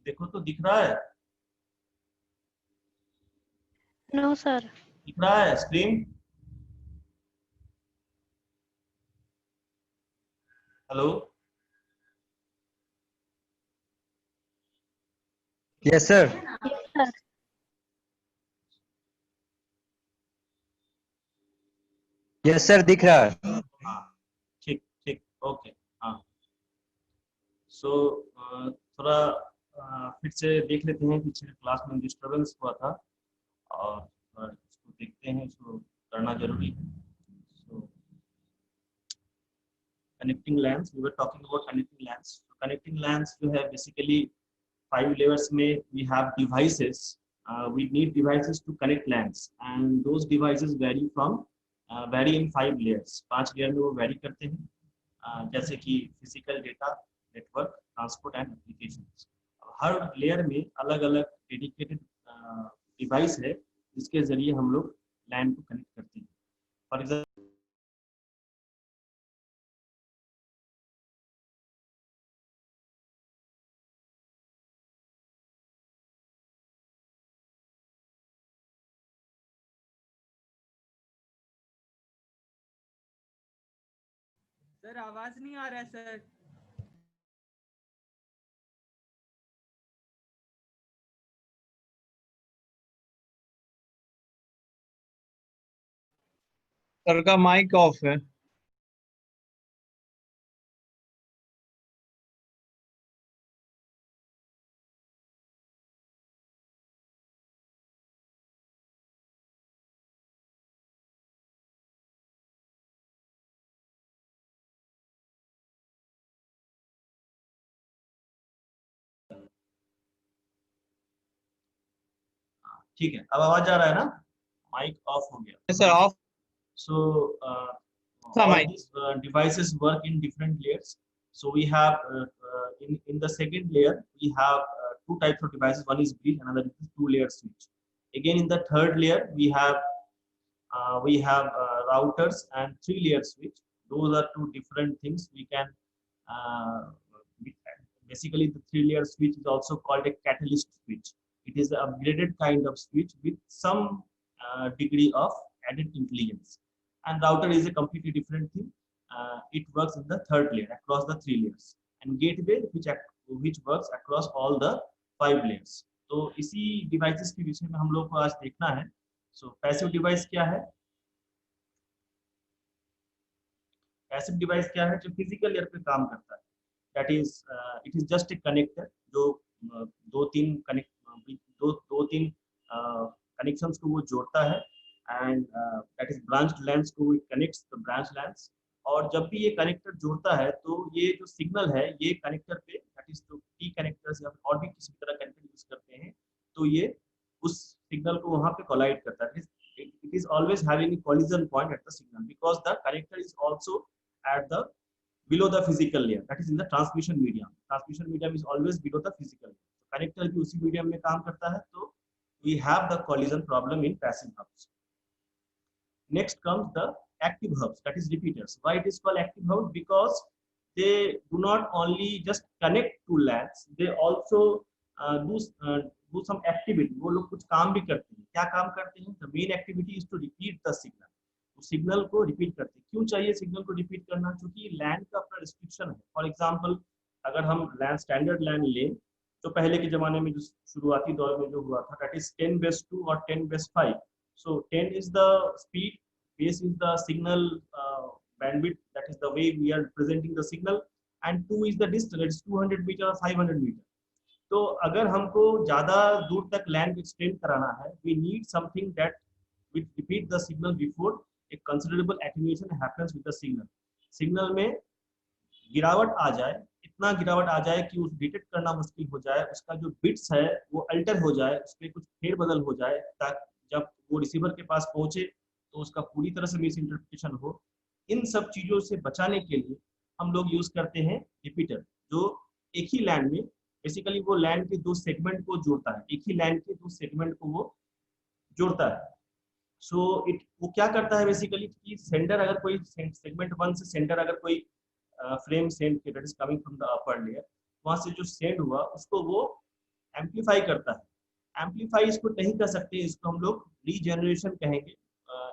देखो तो दिख रहा है? No sir. दिख रहा है screen? Hello? Yes sir. Yes sir. Yes sir दिख रहा है। हाँ, ठीक ठीक, ओके। हाँ, सो थोड़ा फिर से देख लेते हैं, पिछले क्लास में डिस्टरबेंस हुआ था और इसको देखते हैं, इसको करना जरूरी है। So connecting LANs, we were talking about connecting LANs. Connecting LANs जो है बेसिकली 5 layers में we have devices. We need devices to connect LANs, and those devices vary in 5 layers. 5 layer में वो vary करते हैं, जैसे कि physical data, network, transport and application. Her layer में अलग अलग डेडिकेटेड डिवाइस है जिसके जरिए हम लोग लैन को कनेक्ट करते हैं। फॉर एग्जाम्पल, सर आवाज नहीं आ रहा है सर। सर का माइक ऑफ है। ठीक है, अब आवाज आ रहा है ना? माइक ऑफ हो गया। सर ऑफ So था all mic. these devices work in different layers. So we have in the second layer we have two types of devices. One is bridge, another is two-layer switch. Again, in the third layer we have routers and three-layer switch. Those are two different things. We can uh, basically the three-layer switch is also called a catalyst switch. It is an upgraded kind of switch with some degree of added intelligence. And router is a completely different thing. It works in the third layer across the 3 layers, and gateway which works across all the 5 layers. तो इसी devices के विषय में हम लोग को आज देखना है। सो पैसिव डिवाइस क्या है? पैसिव डिवाइस क्या है? जो फिजिकल लेयर पे काम करता है, that is it is just a connector जो दो तीन तीन कनेक्शंस को वो जोड़ता है, and that is branched LANs को it connects the branch LANs. और जब भी ये कनेक्टर जोड़ता है तो ये जो सिग्नल है ये कनेक्टर पे, दैट इज जो टी कनेक्टर्स या और भी किसी तरह कनेक्टर यूज करते हैं, तो ये उस सिग्नल को वहां पे कोलाइड करता है। It is always having a collision point at the signal because the connector is also at the below the physical layer, that is in the transmission medium. Transmission medium is always below the physical layer. So connector भी उसी medium में काम करता है, तो we have the collision problem in passive hubs. Next comes the active hubs, that is repeaters. Why it is called active hubs? Because they do not only just connect to LANs, they also do some activity. वो लोग कुछ काम भी करते हैं। क्या काम करते हैं? The main activity is to repeat the signal. Signal को रिपीट करते हैं। क्यों चाहिए सिग्नल को रिपीट करना? क्योंकि लैंड का अपना रिस्ट्रिक्शन है। फॉर एग्जांपल, अगर हम लैंड स्टैंडर्ड लैंड लें तो पहले के जमाने में जो शुरुआती दौर में जो हुआ था, दैट इज 10/2 और 10/5। सो 10 is the speed, base is the signal bandwidth, that is the way we are presenting the signal, and 2 is the distance, that is 200 meter or 500 meter. तो अगर हमको ज्यादा दूर तक लैंड एक्सटेंड कराना है, we need something that will repeat the signal before a considerable attenuation happens with the signal. Signal में गिरावट आ जाए, इतना गिरावट आ जाए कि उस डिटेक्ट करना मुश्किल हो जाए, उसका जो बिट्स है वो अल्टर हो जाए, उसके कुछ फेरबदल हो जाए, ताकि जब वो रिसीवर के पास पहुंचे तो उसका पूरी तरह से मिस इंटरप्रिटेशन हो। इन सब चीजों से बचाने के लिए हम लोग यूज करते हैं रिपीटर, जो एक ही लैंड में बेसिकली वो लैंड के दो सेगमेंट को जोड़ता है, एक ही लैंड के दो सेगमेंट को वो जोड़ता है। सो इट वो क्या करता है बेसिकली कि सेंडर अगर कोई सेगमेंट 1 से सेंडर अगर कोई frame send that is coming from the upper layer, वहां से जो सेंड हुआ उसको वो एम्पलीफाई करता है। एम्पलीफाई इसको नहीं कर सकते, इसको हम लोग रीजनरेशन कहेंगे।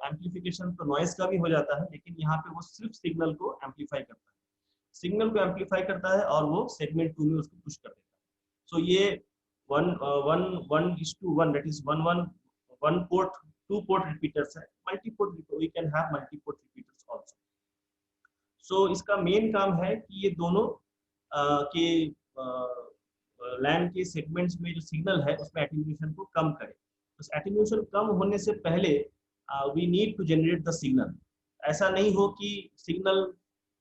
एम्पलीफिकेशन तो नॉइस का भी हो जाता है, लेकिन यहाँ पे वो सिर्फ सिग्नल को एम्पलीफाई करता है, सिग्नल को एम्पलीफाई करता है और वो सेगमेंट 2 में उसको पुश कर देता है। सो ये 1:1 that is 1 port 2 port repeaters है। Multi port we can have multi port repeaters also. So इसका मेन काम है कि ये दोनों के लैन के सेगमेंट्स में जो सिग्नल है उसमें एटेन्यूएशन को कम करे। उस एटेन्यूएशन कम होने से पहले we need to generate the signal. ऐसा नहीं हो कि सिग्नल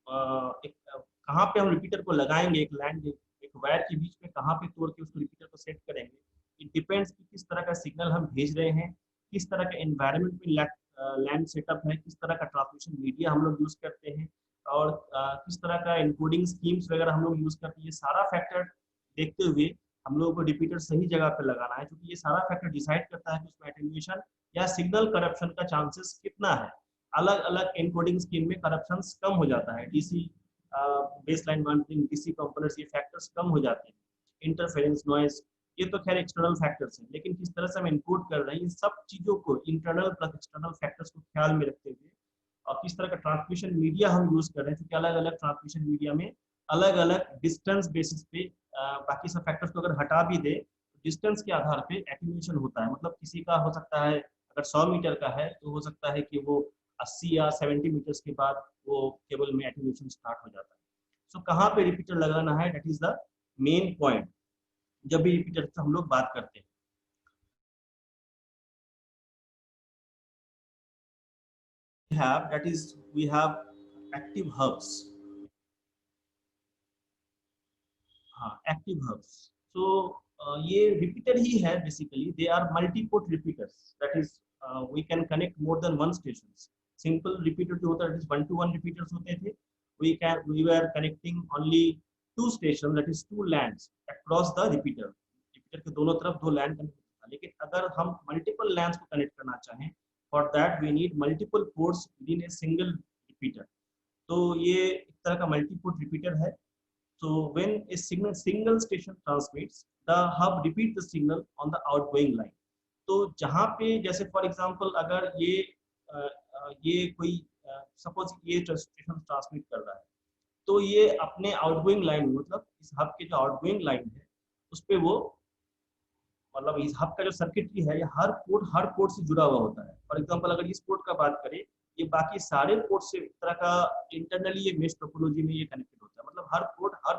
कहाँ पे हम रिपीटर को लगाएंगे, एक लैन एक वायर के बीच में कहाँ पे तोड़ के उसको रिपीटर को सेट करेंगे, इट डिपेंड्स कि किस तरह का सिग्नल हम भेज रहे हैं, किस तरह का एनवायरनमेंट में लैंड सेटअप है, किस तरह का ट्रांसमिशन मीडिया हम लोग यूज करते हैं, और किस तरह का एनकोडिंग स्कीम्स वगैरह हम लोग यूज करते हैं। ये सारा फैक्टर देखते हुए हम लोगों को रिपीटर सही जगह पर लगाना है, क्योंकि ये सारा फैक्टर डिसाइड करता है कि उसमें एटेन्यूएशन या सिग्नल करप्शन का चांसेस कितना है। अलग अलग एनकोडिंग स्कीम में करप्शन कम हो जाता है, DC baseline monitoring, DC components, ये फैक्टर्स कम हो जाते हैं। इंटरफेरेंस, नॉइज, ये तो खैर एक्सटर्नल फैक्टर्स हैं, लेकिन किस तरह से हम इनकोड कर रहे हैं, इन सब चीजों को इंटरनल प्लस एक्सटर्नल फैक्टर्स को ख्याल में रखते हुए, और किस तरह का ट्रांसमिशन मीडिया हम यूज कर रहे हैं, क्योंकि अलग अलग ट्रांसमिशन मीडिया में अलग अलग डिस्टेंस बेसिस पे बाकी सब फैक्टर्स को अगर हटा भी दे, डिस्टेंस के आधार पे एटेन्यूएशन होता है। मतलब किसी का हो सकता है अगर 100 मीटर का है तो हो सकता है कि वो 80 या 70 मीटर्स के बाद वो केबल में एटेन्यूएशन स्टार्ट हो जाता है। सो कहाँ पे रिपीटर लगाना है, that is the main point जब भी रिपीटर से हम लोग बात करते हैं। we have active hubs. हाँ, एक्टिव हब्स। सो ये रिपीटर ही है basically, they are multi port repeaters, that is we can connect more than one stations. Simple repeater जो होता है 1-to-1 रिपीटर्स होते थे, we were connecting only 2 stations, that is 2 LANs across the repeater। Repeater के दोनों तरफ 2 LAN connect होता है, लेकिन अगर हम मल्टीपल LANs को कनेक्ट करना चाहें, for that we need multiple ports within a single repeater। तो ये एक तरह का मल्टी पोर्ट रिपीटर है। So when a single station transmits, the hub repeats the signal on the outgoing line। तो जहाँ पे जैसे फॉर एग्जांपल अगर ये कोई सपोज ये स्टेशन ट्रांसमिट कर रहा है, तो ये अपने आउटगोइंग लाइन, मतलब इस हब के जो आउटगोइंग लाइन है उस पे वो, मतलब इस हब का जो सर्किटरी है, ये हर पोर्ट से जुड़ा हुआ होता है। फॉर एग्जांपल अगर इस पोर्ट का बात करें, ये बाकी सारे पोर्ट से एक तरह का इंटरनली ये मेश टोपोलॉजी में ये कनेक्टेड होता है, मतलब हर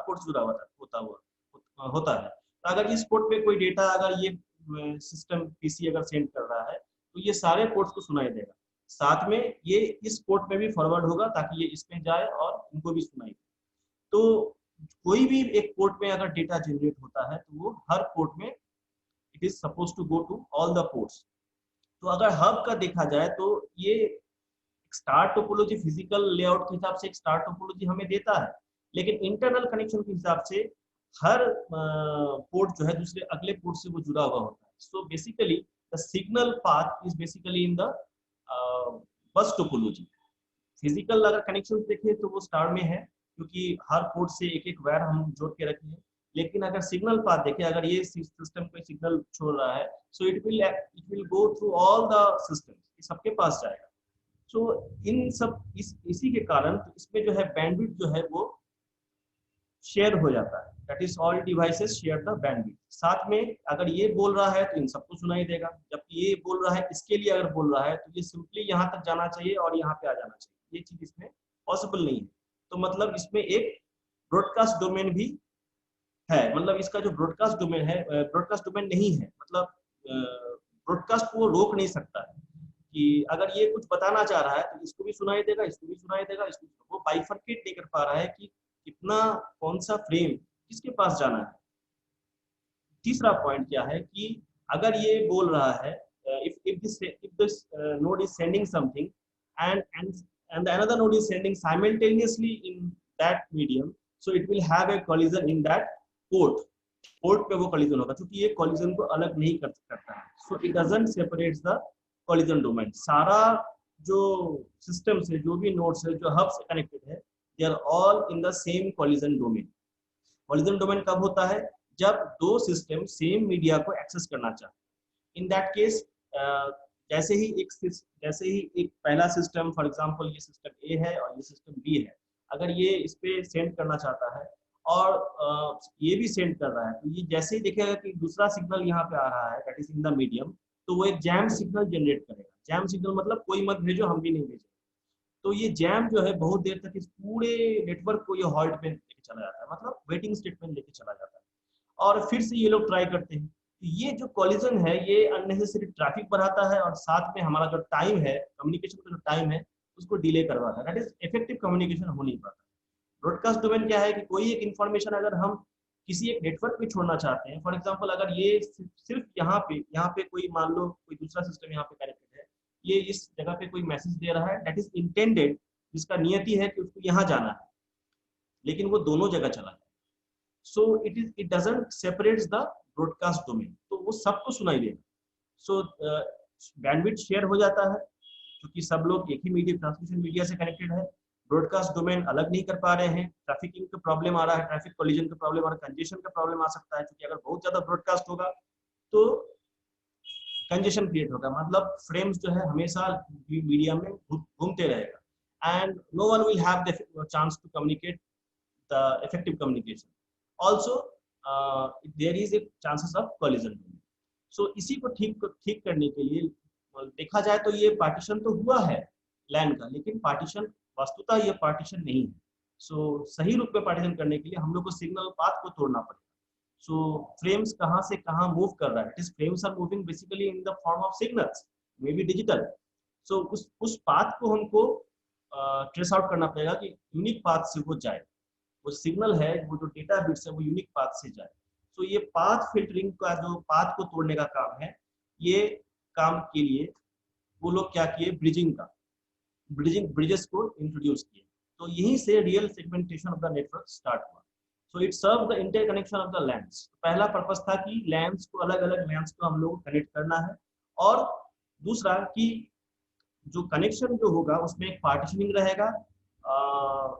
पोर्ट से जुड़ा होता है। तो अगर इस पोर्ट पे कोई डेटा अगर ये सिस्टम पीसी अगर सेंड कर रहा है, तो ये सारे पोर्ट्स को सुनाई देगा, साथ में ये इस पोर्ट में भी फॉरवर्ड होगा ताकि ये इसमें जाए और उनको भी सुनाई दे। तो कोई भी एक पोर्ट में अगर डेटा जनरेट होता है तो वो हर पोर्ट में it is suppose to go to all the ports. तो अगर हब का देखा जाए तो ये स्टार टोपोलॉजी फिजिकल लेआउट के हिसाब से एक स्टार टोपोलॉजी हमें देता है, लेकिन इंटरनल कनेक्शन के हिसाब से हर पोर्ट जो है दूसरे अगले पोर्ट से वो जुड़ा हुआ होता है। So basically the signal path is basically in the bus topology. Physical अगर कनेक्शन देखें तो वो स्टार में है, क्योंकि हर पोर्ट से एक एक वायर हम जोड़ के रखे हैं, लेकिन अगर सिग्नल पाथ देखें, अगर ये सिस्टम कोई सिग्नल छोड़ रहा है, so it will go through all the systems, सबके पास जाएगा। सो इन सब इसी के कारण तो इसमें जो है बैंडविड्थ जो है वो शेयर हो जाता है, that is all devices share the bandwidth. साथ में अगर ये बोल रहा है तो इन सबको सुनाई देगा, जबकि ये बोल रहा है इसके लिए अगर बोल रहा है तो ये सिंपली यहाँ तक जाना चाहिए और यहाँ पे आ जाना चाहिए, ये चीज इसमें पॉसिबल नहीं है। तो मतलब इसमें एक ब्रॉडकास्ट डोमेन भी है, मतलब इसका जो ब्रॉडकास्ट डोमेन है, ब्रॉडकास्ट डोमेन नहीं है, मतलब ब्रॉडकास्ट को रोक नहीं सकता है कि अगर ये कुछ बताना चाह रहा है तो इसको भी सुनाई देगा, इसको भी सुनाई देगा, इसको वो बाइफरकेट नहीं कर पा रहा है कि कितना कौन सा फ्रेम किसके पास जाना है। तीसरा पॉइंट क्या है कि अगर ये बोल रहा है if this node is sending something and the another node is sending simultaneously in that medium, so it will have a collision in that port पे वो कॉलिजन होगा, क्योंकि ये कॉलिजन को अलग नहीं करता है। So it doesn't separates the collision domain. सारा जो सिस्टम से जो भी नोड्स है जो हब से कनेक्टेड है, they are all in the same collision domain. Collision domain कब होता है, जब दो सिस्टम सेम मीडिया को एक्सेस करना चाहे। इन दैट केस जैसे ही एक पहला सिस्टम, फॉर एग्जांपल ये सिस्टम ए है और ये सिस्टम बी है, अगर ये इस पे सेंड करना चाहता है और ये भी सेंड कर रहा है, तो ये जैसे ही देखेगा कि दूसरा सिग्नल यहाँ पे आ रहा है that is in the medium, तो वो एक जैम सिग्नल जनरेट करेगा। जैम सिग्नल मतलब कोई मत भेजो, हम भी नहीं भेजेंगे। तो ये जैम जो है बहुत देर तक इस पूरे नेटवर्क को ये हॉल्ट पे लेके चला जाता है, मतलब वेटिंग स्टेट में लेके चला जाता है, और फिर से ये लोग ट्राई करते हैं। तो ये जो कॉलिजन है ये अननेसेसरी ट्रैफिक बढ़ाता है और साथ में हमारा जो टाइम है, कम्युनिकेशन का जो टाइम है, उसको डिले करवाता है। दैट इज इफेक्टिव कम्युनिकेशन हो नहीं पाता। ब्रॉडकास्ट डोमेन क्या है कि कोई एक इन्फॉर्मेशन अगर हम किसी एक नेटवर्क पे छोड़ना चाहते हैं, फॉर एग्जांपल अगर ये सिर्फ यहाँ पे कोई, मान लो कोई दूसरा सिस्टम यहाँ पे कनेक्टेड है, ये इस जगह पे कोई मैसेज दे रहा है दैट इज इंटेंडेड, जिसका नियति है कि उसको यहाँ जाना है, लेकिन वो दोनों जगह चला जाए। So it doesn't separates the broadcast domain, तो वो सबको सुनाई देगा। सो बैंडविड्थ शेयर हो जाता है क्योंकि सब लोग एक ही मीडिया, ट्रांसमिशन मीडिया से कनेक्टेड है। ब्रॉडकास्ट डोमेन अलग नहीं कर पा रहे हैं, ट्रैफिकिंग का प्रॉब्लम आ रहा है, ट्रैफिक कोलिजन का प्रॉब्लम आ रहा है, कंजेशन का प्रॉब्लम आ सकता है, क्योंकि अगर बहुत ज्यादा ब्रॉडकास्ट होगा तो कंजेशन क्रिएट होगा, मतलब फ्रेम्स जो है हमेशा मीडिया में घूमते रहेगा and no one will have the chance to communicate the effective communication. Also there is a chances of collision. So इसी को ठीक करने के लिए देखा जाए तो ये पार्टीशन तो हुआ है लैंड का, लेकिन पार्टीशन वस्तुतः ये पार्टीशन नहीं है। सो सही रूप में पार्टीशन करने के लिए हम लोग को सिग्नल पाथ को तोड़ना पड़ेगा। सो फ्रेम्स कहाँ से कहाँ मूव कर रहा है, it is frames are moving basically in the form of signals, may be digital. So उस पाथ को हमको ट्रेस आउट करना पड़ेगा कि यूनिक पाथ से वो जाए, वो सिग्नल है, वो जो डेटा बिट्स है वो यूनिक पाथ से जाए। सो ये पाथ फिल्टरिंग का जो पाथ को तोड़ने का काम है, ये काम के लिए वो लोग क्या किए, ब्रिजेस को इंट्रोड्यूस किए। तो यहीं से real segmentation of the network start हुआ। So it serve the interconnection of the LANs. पहला पर्पस था कि लैंड्स को, अलग अलग लैंड्स को हम लोग कनेक्ट करना है, और दूसरा कि जो कनेक्शन जो होगा उसमें एक पार्टीशनिंग रहेगा।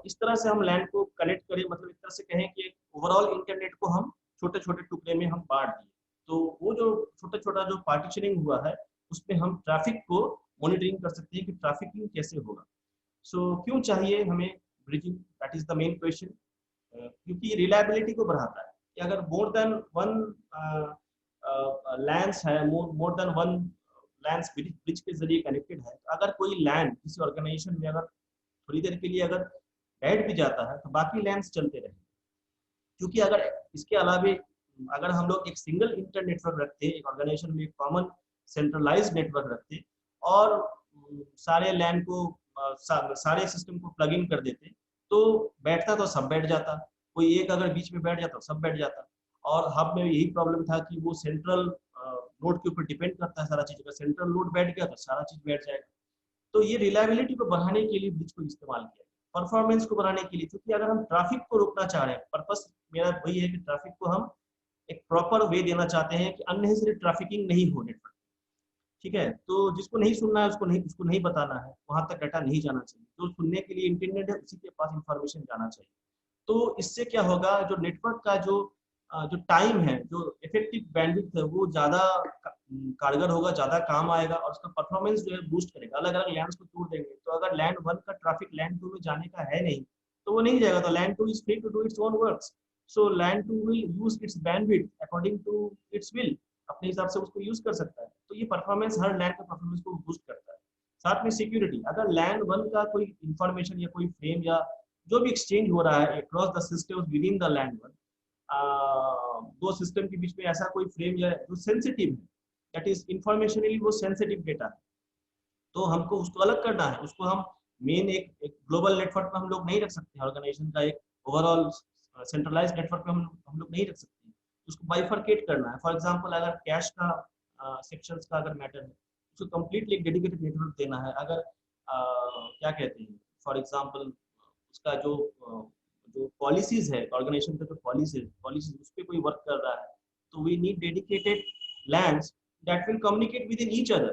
इस तरह से हम लैंड को कनेक्ट करें, मतलब एक तरह से कहें कि ओवरऑल इंटरनेट को हम छोटे छोटे टुकड़े में हम बांट दिए। तो वो जो छोटा छोटा जो पार्टीशनिंग हुआ है उसमें हम ट्रैफिक को मॉनिटरिंग कर सकते हैं कि ट्रैफिकिंग कैसे होगा। सो क्यों चाहिए हमें bridging, that is the main question. क्योंकि रिलायबिलिटी को बढ़ाता है कि अगर मोर देन वन लैंड्स है, मोर देन वन लैंड्स ब्रिज के जरिए कनेक्टेड है, तो अगर कोई लैंड किसी ऑर्गेनाइजेशन में अगर थोड़ी देर के लिए अगर बैठ भी जाता है तो बाकी लैंड्स चलते रहेंगे। क्योंकि अगर इसके अलावे अगर हम लोग एक सिंगल इंटर नेटवर्क रखते, एक ऑर्गेनाइजेशन में एक कॉमन सेंट्रलाइज्ड नेटवर्क रखते और सारे लैंड को सारे सिस्टम को प्लग इन कर देते, तो बैठता तो सब बैठ जाता, कोई एक अगर बीच में बैठ जाता तो सब बैठ जाता। और हब में यही प्रॉब्लम था कि वो सेंट्रल नोड के ऊपर डिपेंड करता है सारा चीज, अगर सेंट्रल नोड बैठ गया तो सारा चीज बैठ जाएगा। तो ये रिलायबिलिटी को बढ़ाने के लिए ब्रिज को इस्तेमाल किया, परफॉर्मेंस को बढ़ाने के लिए, क्योंकि अगर हम ट्रैफिक को रोकना चाह रहे हैं, पर्पस मेरा वही है कि ट्रैफिक को हम एक प्रॉपर वे देना चाहते हैं कि अननेसेसरी ट्रैफिकिंग नहीं हो नेटवर्क, ठीक है। तो जिसको नहीं सुनना है उसको नहीं बताना है, वहां तक डाटा नहीं जाना चाहिए। जो सुनने के लिए इंटरनेट है उसी के पास इंफॉर्मेशन जाना चाहिए। तो इससे क्या होगा, जो नेटवर्क का जो टाइम है, जो इफेक्टिव बैंडविड्थ है, वो ज्यादा कारगर होगा, ज्यादा काम आएगा, और उसका परफॉर्मेंस जो है बूस्ट करेगा। अलग अलग लैंड्स को तोड़ देंगे तो अगर लैंड 1 का ट्रैफिक लैंड 2 में जाने का है नहीं तो वो नहीं जाएगा, तो LAN 2 is free to do its own works. So LAN 2 will use its bandwidth according to its will, अपने हिसाब से उसको यूज कर सकता है। तो ये परफॉर्मेंस हर लैंड का परफॉर्मेंस को बूस्ट करता है। साथ में सिक्योरिटी, अगर लैंड 1 का कोई इंफॉर्मेशन या कोई फ्रेम या जो भी एक्सचेंज हो रहा है across the system with in the land 1, दो सिस्टम के बीच में ऐसा कोई फ्रेम या जो सेंसिटिव है, दैट इज इंफॉर्मेशनली वो सेंसिटिव डेटा है, तो हमको उसको अलग करना है। उसको हम मेन एक ग्लोबल नेटवर्क में हम लोग नहीं रख सकते, ऑर्गेनाइजेशन का एक ओवरऑल सेंट्रलाइज्ड नेटवर्क में हम लोग नहीं रख सकते, उसको बाइफरकेट करना है। फॉर एग्जांपल अगर कैश का सेक्शंस का अगर मैटर है, उसको कंप्लीटली एक डेडिकेटेड नेटवर्क देना है। अगर क्या कहते हैं, फॉर एग्जांपल उसका जो पॉलिसीज है, ऑर्गेनाइजेशन का जो पॉलिसीज उस पर कोई वर्क कर रहा है, तो we need dedicated LANs that will communicate within each other,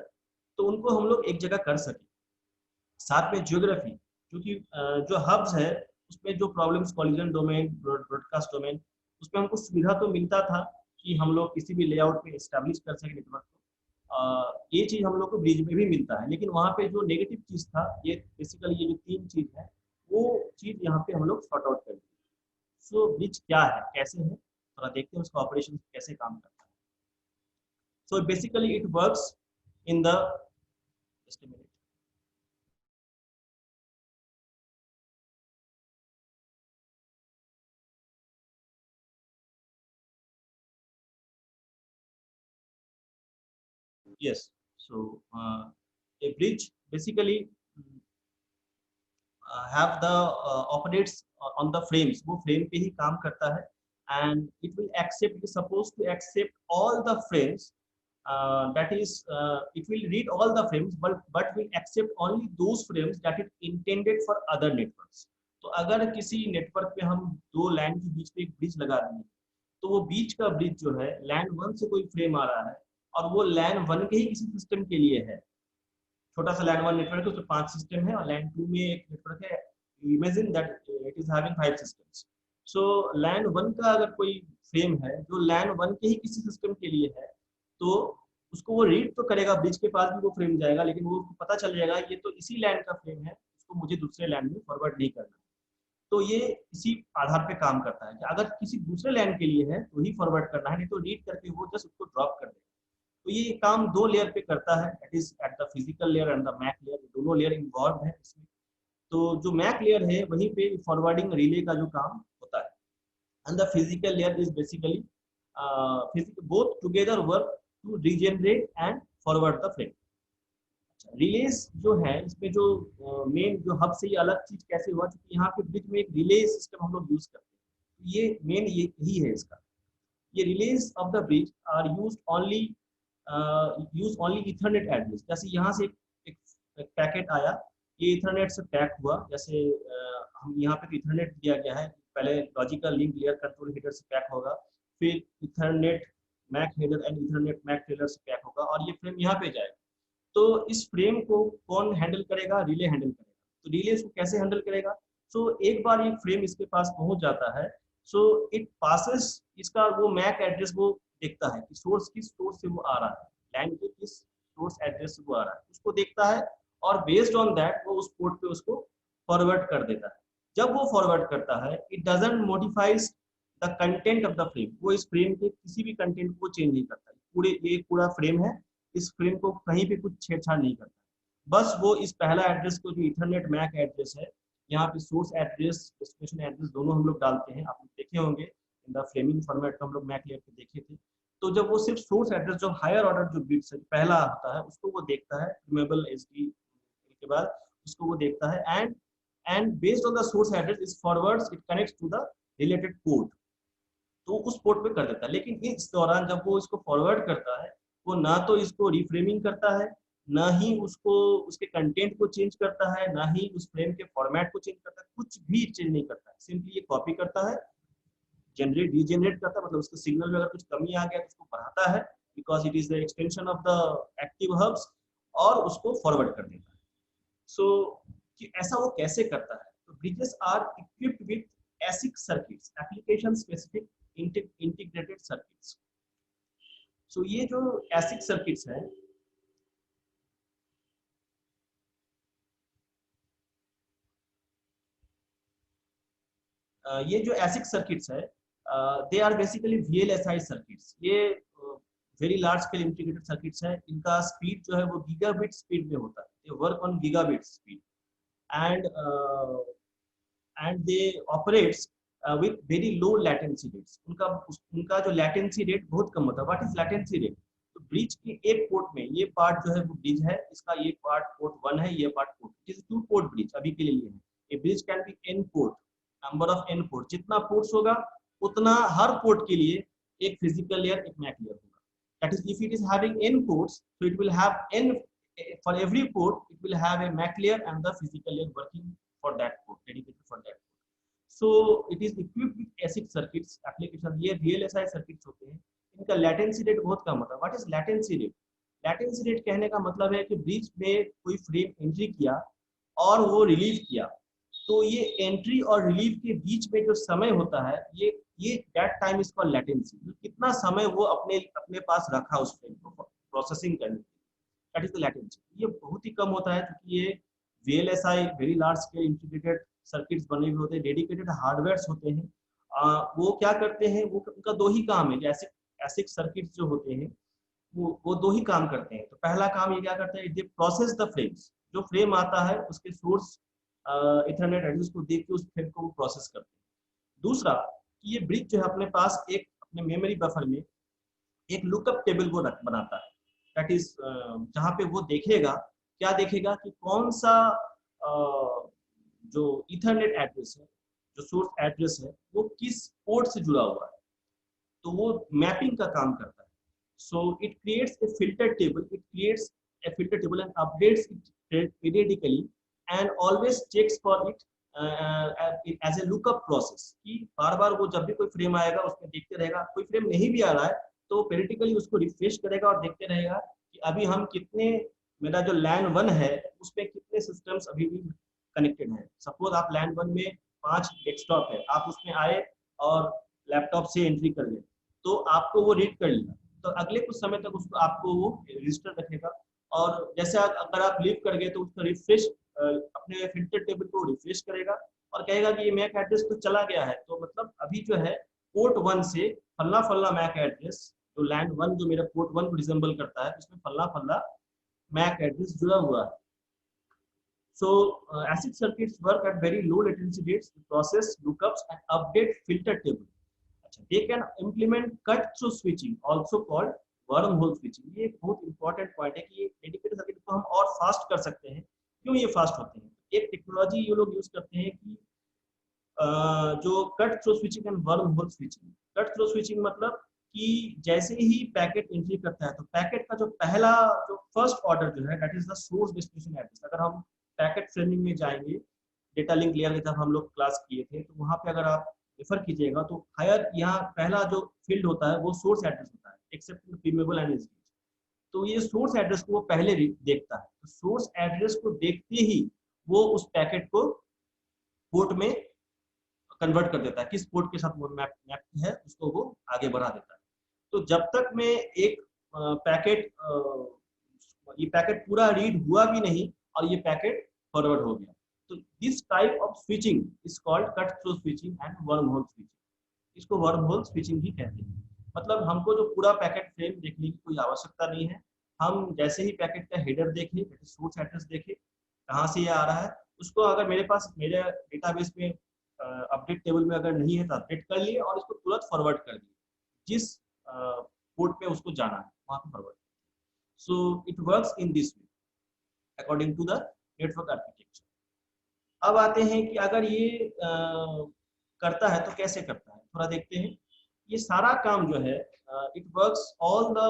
तो उनको हम लोग एक जगह कर सके। साथ में ज्योग्राफी, क्योंकि जो हब्स है उसमें जो problems, collision domain, broadcast domain, उसमें हमको सुविधा तो मिलता था कि हम लोग किसी भी लेआउट पे एस्टैब्लिश कर सके नेटवर्क को। ये चीज़ हम लोग को ब्रिज में भी मिलता है, लेकिन वहाँ पे जो नेगेटिव चीज़ था, ये बेसिकली ये जो 3 चीज़ है वो चीज़ यहाँ पे हम लोग सॉर्ट आउट कर दिए। सो ब्रिज क्या है, कैसे है, थोड़ा देखते हैं उसका ऑपरेशन कैसे काम करता है। So basically it works in the, just a minute, yes. So a bridge basically have the operates on the frames, वो frame पे ही काम करता है, and it will accept, it is supposed to accept all the frames, that is it will read all the frames, but will accept only those frames that is intended for other networks. तो अगर किसी network पे हम दो लैन के बीच में एक bridge लगा देंगे, तो वो बीच का ब्रिज जो है लैन 1 से कोई फ्रेम आ रहा है और वो लैन 1 के ही किसी सिस्टम के लिए है। छोटा सा लैन 1 नेटवर्क है, उसमें 5 सिस्टम है, और लैन 2 में एक नेटवर्क है, imagine that it is having 5 systems. So LAN 1 का अगर कोई फ्रेम है जो लैन 1 के ही किसी सिस्टम के लिए है, तो उसको वो रीड तो करेगा, ब्रिज के पास भी वो फ्रेम जाएगा, लेकिन वो पता चल जाएगा ये तो इसी लैन का फ्रेम है, इसको मुझे दूसरे लैन में फॉरवर्ड नहीं करना। तो ये इसी आधार पे काम करता है कि अगर किसी दूसरे लैन के लिए है तो ही फॉरवर्ड करना है, नहीं तो रीड करके वो जस्ट उसको ड्रॉप कर देगा। तो ये काम 2 लेयर पे करता है, that is at the physical layer and the MAC layer, दोनों लेयर इन्वॉल्व है इसमें। तो जो मैक लेयर है वहीं पे फॉरवर्डिंग रिले का जो काम होता है, and the physical layer is basically both together work to regenerate and forward the frame. Relays जो है इसमें जो मेन जो हब से ये अलग चीज कैसे हुआ, क्योंकि यहाँ पे ब्रिज में एक रिले सिस्टम हम लोग यूज करते हैं, ये मेन ये यही है इसका। ये relays of the bridge are used only Ethernet address. जैसे यहाँ से एक पैकेट आया, ये इथरनेट से पैक हुआ, जैसे हम यहाँ पे तो इथरनेट दिया गया है, पहले logical link layer control header से पैक होगा, फिर Ethernet MAC header and Ethernet MAC trailer से पैक होगा, और ये फ्रेम यहाँ पे जाएगा। तो इस फ्रेम को कौन हैंडल करेगा, रिले हैंडल करेगा। तो रिले इसको कैसे हैंडल करेगा, सो एक बार ये फ्रेम इसके पास पहुंच जाता है, सो इट पासेस, इसका वो मैक एड्रेस वो देखता है कि सोर्स किस सोर्स से वो आ रहा है, लैन के किस सोर्स एड्रेस से वो आ रहा है, उसको देखता है, और बेस्ड ऑन दैट वो उस पोर्ट पे उसको फॉरवर्ड कर देता है। जब वो फॉरवर्ड करता है, it doesn't modifies the content of the frame, वो इस फ्रेम के किसी भी कंटेंट को चेंज नहीं करता। पूरे ये पूरा फ्रेम है, इस फ्रेम को कहीं पे कुछ छेड़छाड़ नहीं करता, बस वो इस पहला एड्रेस को जो इथरनेट मैक एड्रेस है, यहाँ पे सोर्स एड्रेस डेस्टिनेशन एड्रेस दोनों हम लोग डालते हैं, आप लोग देखे होंगे इन द फ्रेमिंग फॉर्मेट हम लोग मैक लेयर पे देखे थे। तो जब वो सिर्फ सोर्स एड्रेस जो हायर ऑर्डर जो बिट्स है पहला होता है उसको वो देखता है, रिमेबल एसडी के बाद उसको वो देखता है, and based on the source address is forwards it connects to the related port, तो उस पोर्ट पे कर देता है। लेकिन इस दौरान जब वो इसको फॉरवर्ड करता है, वो ना तो इसको रिफ्रेमिंग करता है, ना ही उसको उसके कंटेंट को चेंज करता है, ना ही उस फ्रेम के फॉर्मेट को चेंज करता है, कुछ भी चेंज नहीं करता है। सिंपली ये कॉपी करता है, जनरेट रीजनरेट करता है, मतलब उसके सिग्नल में अगर कुछ कमी आ गया तो उसको बढ़ाता है, because it is the extension of the active hubs, और उसको फॉरवर्ड कर देता है। सो कि ऐसा वो कैसे करता है, तो bridges are equipped with ASIC circuits, application specific integrated circuits. So ये जो ASIC सर्किट्स हैं, ये जो ASIC सर्किट्स है, they are basically VLSI circuits. ये very large scale integrated circuits है, इनका स्पीड जो है वो गीगाबिट स्पीड में होता है, they work on gigabit speed, and they operates with very low latency rates. उनका जो लैटेंसी रेट बहुत कम होता है। व्हाट इज लैटेंसी रेट, तो ब्रिज के एक पोर्ट में ये पार्ट जो है वो ब्रिज है, इसका ये पार्ट पोर्ट 1 है, ये part port, it is 2 port bridge अभी के लिए है। A bridge can be n port, number of n port, जितना पोर्ट्स होगा उतना हर पोर्ट के लिए एक फिजिकल लेयर एक मैक लेयर होगा। That is if it is having n ports, so it will have n, for every port it will have a MAC layer and the physical layer working for that port, dedicated for that port. So it is equipped with ASIC circuits application। ये VLSI circuits होते हैं, इनका latency rate बहुत कम होता है। What is latency rate? Latency rate कहने का मतलब है कि ब्रिज में कोई फ्रेम एंट्री किया और वो रिलीव किया, तो ये एंट्री और रिलीव के बीच में जो समय होता है, ये that time is called latency. कितना समय वो अपने अपने पास रखा उस फ्रेम को प्रोसेसिंग करने के लिए, दैट इज द लेटेंसी। ये बहुत ही कम होता है क्योंकि ये VLSI very large scale integrated circuits बने हुए होते हैं, डेडिकेटेड हार्डवेयर्स होते हैं। वो क्या करते हैं, वो उनका दो ही काम है, जैसे ASIC सर्किट्स जो होते हैं वो दो ही काम करते हैं। तो पहला काम ये क्या करता है, दे प्रोसेस द फ्रेम्स, जो फ्रेम आता है उसके सोर्स इथरनेट एड्रेस को देख के उस फ्रेम को वो प्रोसेस करते हैं। दूसरा कि ये ब्रिज जो है अपने पास एक अपने मेमोरी बफर में एक लुकअप टेबल को बनाता है, दैट इज जहाँ पे वो देखेगा, क्या देखेगा कि कौन सा जो इथरनेट एड्रेस है, जो सोर्स एड्रेस है, वो किस पोर्ट से जुड़ा हुआ है। तो वो मैपिंग का काम करता है। So it creates a filter table. It creates a filter table and updates it periodically and always checks for it as a lookup process. कि बार-बार वो जब भी कोई फ्रेम आएगा उसमें देखते रहेगा, कोई फ्रेम नहीं भी आ रहा है तो पेरिडिकली उसको रिफ्रेश करेगा और देखते रहेगा कि अभी हम कितने, मेरा जो LAN 1 है उसमें कितने सिस्टम्स अभी भी कनेक्टेड हैं। सपोज आप LAN 1 में 5 डेस्कटॉप है, आप उसमें आए और लैपटॉप से एंट्री कर ले, तो आपको वो रीड कर लिया, तो अगले कुछ समय तक उसको आपको वो रजिस्टर रखेगा। और जैसे अगर आप लीव कर गए तो उसका रिफ्रेश अपने फिल्टर टेबल को रिफ्रेश करेगा और कहेगा कि ये मैक एड्रेस तो चला गया है, तो मतलब अभी जो है पोर्ट 1 से फल्ला फल्ला मैक एड्रेस, जो LAN 1 जो मेरा पोर्ट 1 को रिजेंबल करता है, उसमें फल्ला फल्ला मैक एड्रेस जुड़ा हुआ है। So ASIC circuits work at very low latency rates to process lookups and update filter table. They can implement cut-through switching, also called wormhole switching. ये एक बहुत important point है कि ये dedicated circuit को हम और fast कर सकते हैं। क्यों ये fast होते हैं? एक टेक्नोलॉजी ये लोग यूज करते हैं कि जो cut through switching and wormhole switching. Cut through switching मतलब कि जैसे ही पैकेट एंट्री करता है तो पैकेट का जो पहला जो फर्स्ट ऑर्डर जो है, that is the source destination address. अगर हम पैकेट फ्रेमिंग में जाएंगे, डेटा लिंक लेयर में जब हम लोग क्लास किए थे, तो वहाँ पे अगर आप रेफर कीजिएगा तो हायर यहाँ पहला जो फील्ड होता है वो सोर्स एड्रेस होता है, एक्सेप्ट प्रीमेबल एंड एसडीएच। तो ये सोर्स एड्रेस को वो पहले देखता है, तो सोर्स एड्रेस को देखते ही वो उस पैकेट को पोर्ट में कन्वर्ट कर देता है, किस पोर्ट के साथ वो मैप है उसको वो आगे बढ़ा देता है। तो जब तक में एक पैकेट ये पैकेट पूरा रीड हुआ भी नहीं और ये पैकेट फॉरवर्ड हो गया, तो this type of switching is called cut through switching and wormhole switching. इसको वर्महोल स्विचिंग ही कहते हैं। मतलब हमको जो पूरा पैकेट फ्रेम देखने की कोई आवश्यकता नहीं है, हम जैसे ही पैकेट का हेडर देखें, सोर्स एड्रेस देखें कहाँ से ये आ रहा है, उसको अगर मेरे पास मेरे डेटाबेस में अपडेट टेबल में अगर नहीं है तो अपडेट कर लिए और इसको तुरंत फॉरवर्ड कर दिए जिस पोर्ट पे उसको जाना है वहाँ पे forward. So it works in this way according to the network architecture. अब आते हैं कि अगर ये करता है तो कैसे करता है, थोड़ा देखते हैं। ये सारा काम जो है it works all the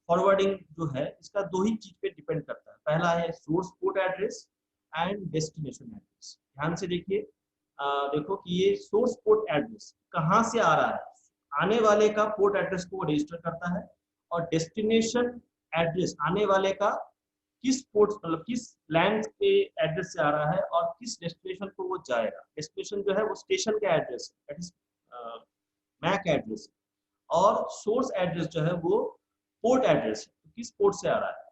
forwarding जो है इसका दो ही चीज पे डिपेंड करता है। पहला है source port address and destination address. ध्यान से देखिए, देखो कि ये सोर्स पोर्ट एड्रेस कहाँ से आ रहा है, आने वाले का पोर्ट एड्रेस को वो रजिस्टर करता है, और डेस्टिनेशन एड्रेस आने वाले का किस पोर्ट मतलब किस लैंड के एड्रेस से आ रहा है और किस डेस्टिनेशन को वो जाएगा। डेस्टिनेशन जो है वो स्टेशन का एड्रेस है, दैट इज मैक एड्रेस, और सोर्स एड्रेस जो है वो पोर्ट एड्रेस है, तो किस पोर्ट से आ रहा है।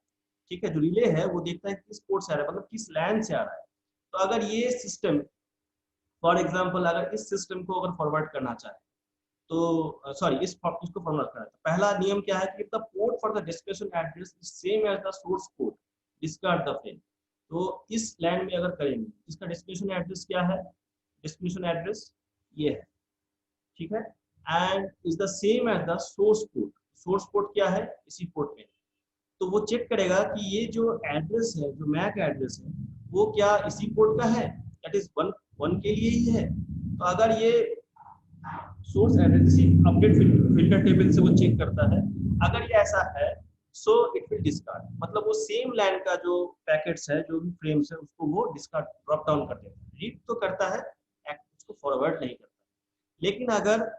ठीक है, जो रिले है वो देखता है किस पोर्ट से आ रहा है, मतलब किस लैंड से आ रहा है। तो अगर ये सिस्टम फॉर एग्जाम्पल अगर इस सिस्टम को अगर फॉरवर्ड करना चाहे तो सॉरी इसको फॉरवर्ड करना है, तो पहला नियम क्या है कि the port for the destination address is same as the source port, discard the frame. तो इस लैंड में अगर करेंगे, इसका डेस्टिनेशन एड्रेस क्या है, डेस्टिनेशन एड्रेस ये है, ठीक है, and is the same as the source port. Source port क्या है, इसी पोर्ट में, तो वो चेक करेगा कि ये जो एड्रेस है, जो मैक एड्रेस है, वो क्या इसी पोर्ट का है, दैट इज वन के लिए ही है। तो अगर ये source address update filter table से वो चेक करता है, अगर ये ऐसा है सो इट विल डिस्कार्ड, मतलब वो सेम लाइन का जो पैकेट्स है, जो भी फ्रेम्स है, उसको वो डिस्कार्ड ड्रॉप डाउन कर देता है। रीड तो करता है, उसको फॉरवर्ड नहीं करता। लेकिन अगर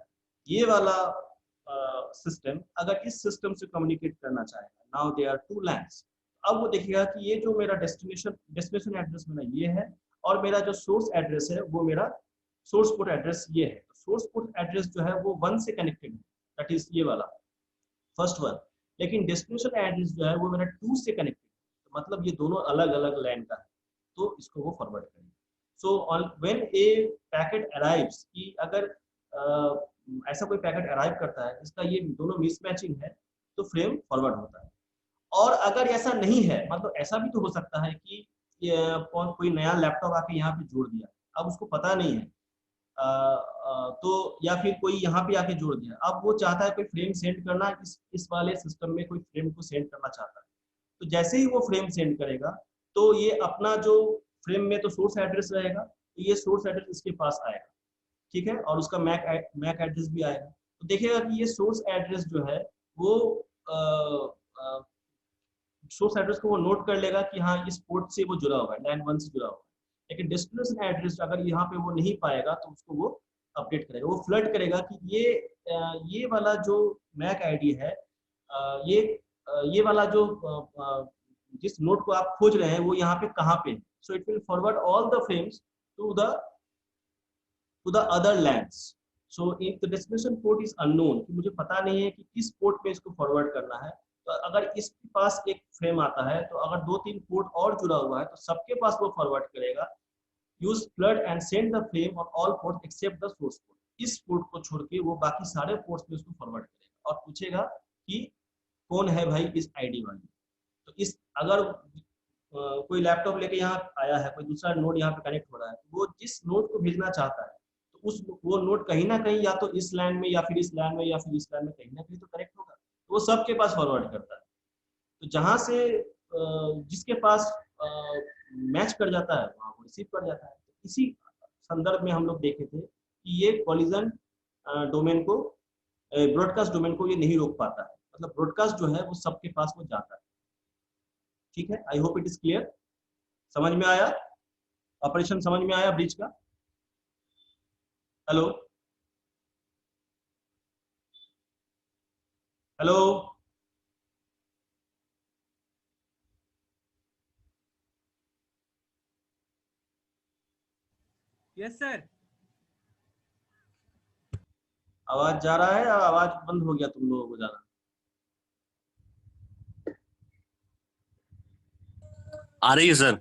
ये वाला सिस्टम अगर इस सिस्टम से कम्युनिकेट करना चाहेगा, now there are two lines, अब वो देखेगा कि ये जो मेरा डेस्टिनेशन एड्रेस मेरा ये है और मेरा जो सोर्स एड्रेस है वो मेरा सोर्स पोर्ट एड्रेस ये है। सोर्स पोर्ट एड्रेस जो है वो 1 से कनेक्टेड है, दैट इज ये वाला फर्स्ट वन। लेकिन डेस्टिनेशन एड्रेस जो है वो मेरा 2 से कनेक्टेड, तो मतलब ये दोनों अलग अलग लैन का है, तो इसको वो फॉरवर्ड करेंगे। So when A packet arrives, कि अगर ऐसा कोई पैकेट अराइव करता है इसका ये दोनों मिसमैचिंग है, तो फ्रेम फॉरवर्ड होता है। और अगर ऐसा नहीं है, मतलब ऐसा भी तो हो सकता है कि कोई नया लैपटॉप आके यहाँ पे जोड़ दिया, अब उसको पता नहीं है, तो या फिर कोई यहाँ पे आके जोड़ दिया, अब वो चाहता है कोई फ्रेम सेंड करना, इस वाले सिस्टम में कोई फ्रेम को सेंड करना चाहता है, तो जैसे ही वो फ्रेम सेंड करेगा तो ये अपना जो फ्रेम में तो सोर्स एड्रेस रहेगा, तो ये सोर्स एड्रेस इसके पास आएगा, ठीक है, और उसका मैक एड्रेस भी आएगा। तो देखिएगा कि ये सोर्स एड्रेस जो है वो सोर्स एड्रेस को वो नोट कर लेगा कि हाँ इस पोर्ट से वो जुड़ा हुआ है, लैन 1 से जुड़ा हुआ है। लेकिन डेस्टिनेशन एड्रेस अगर यहाँ पे वो नहीं पाएगा तो उसको वो अपडेट करेगा, वो फ्लड करेगा कि ये वाला जो मैक आईडी है, ये वाला जो जिस नोड को आप खोज रहे हैं वो यहाँ पे कहाँ पे है। So it will forward all the frames to the other LANs. So if the destination port is unknown, कि मुझे पता नहीं है कि किस पोर्ट पे इसको फॉरवर्ड करना है, तो अगर इसके पास एक फ्रेम आता है तो अगर 2-3 पोर्ट और जुड़ा हुआ है तो सबके पास वो फॉरवर्ड करेगा। Use flood and send the frame on all port except the source port, इस पोर्ट को छोड़ के वो बाकी सारे पोर्ट्स पे उसको फॉरवर्ड करेगा और पूछेगा कि कौन है भाई इस आईडी वाली। तो इस अगर कोई लैपटॉप लेके यहाँ आया है, कोई दूसरा नोड यहाँ पे कनेक्ट हो रहा है, तो वो जिस नोड को भेजना चाहता है तो वो नोड कहीं ना कहीं या तो इस लैन में या फिर इस लैन में या फिर इस लैन में कहीं ना कहीं तो कनेक्ट होगा, तो वो सबके पास फॉरवर्ड करता है। तो जहां से जिसके पास मैच कर जाता है वहां वो रिसीव कर जाता है। तो इसी संदर्भ में हम लोग देखे थे कि ये कॉलिजन डोमेन को, ब्रॉडकास्ट डोमेन को ये नहीं रोक पाता है, मतलब ब्रॉडकास्ट जो है वो सबके पास वो जाता है। ठीक है, I hope it is clear, समझ में आया, ऑपरेशन समझ में आया ब्रिज का। Hello hello yes sir. आवाज जा रहा है या आवाज बंद हो गया तुम लोगों को जाना? आ रही है sir.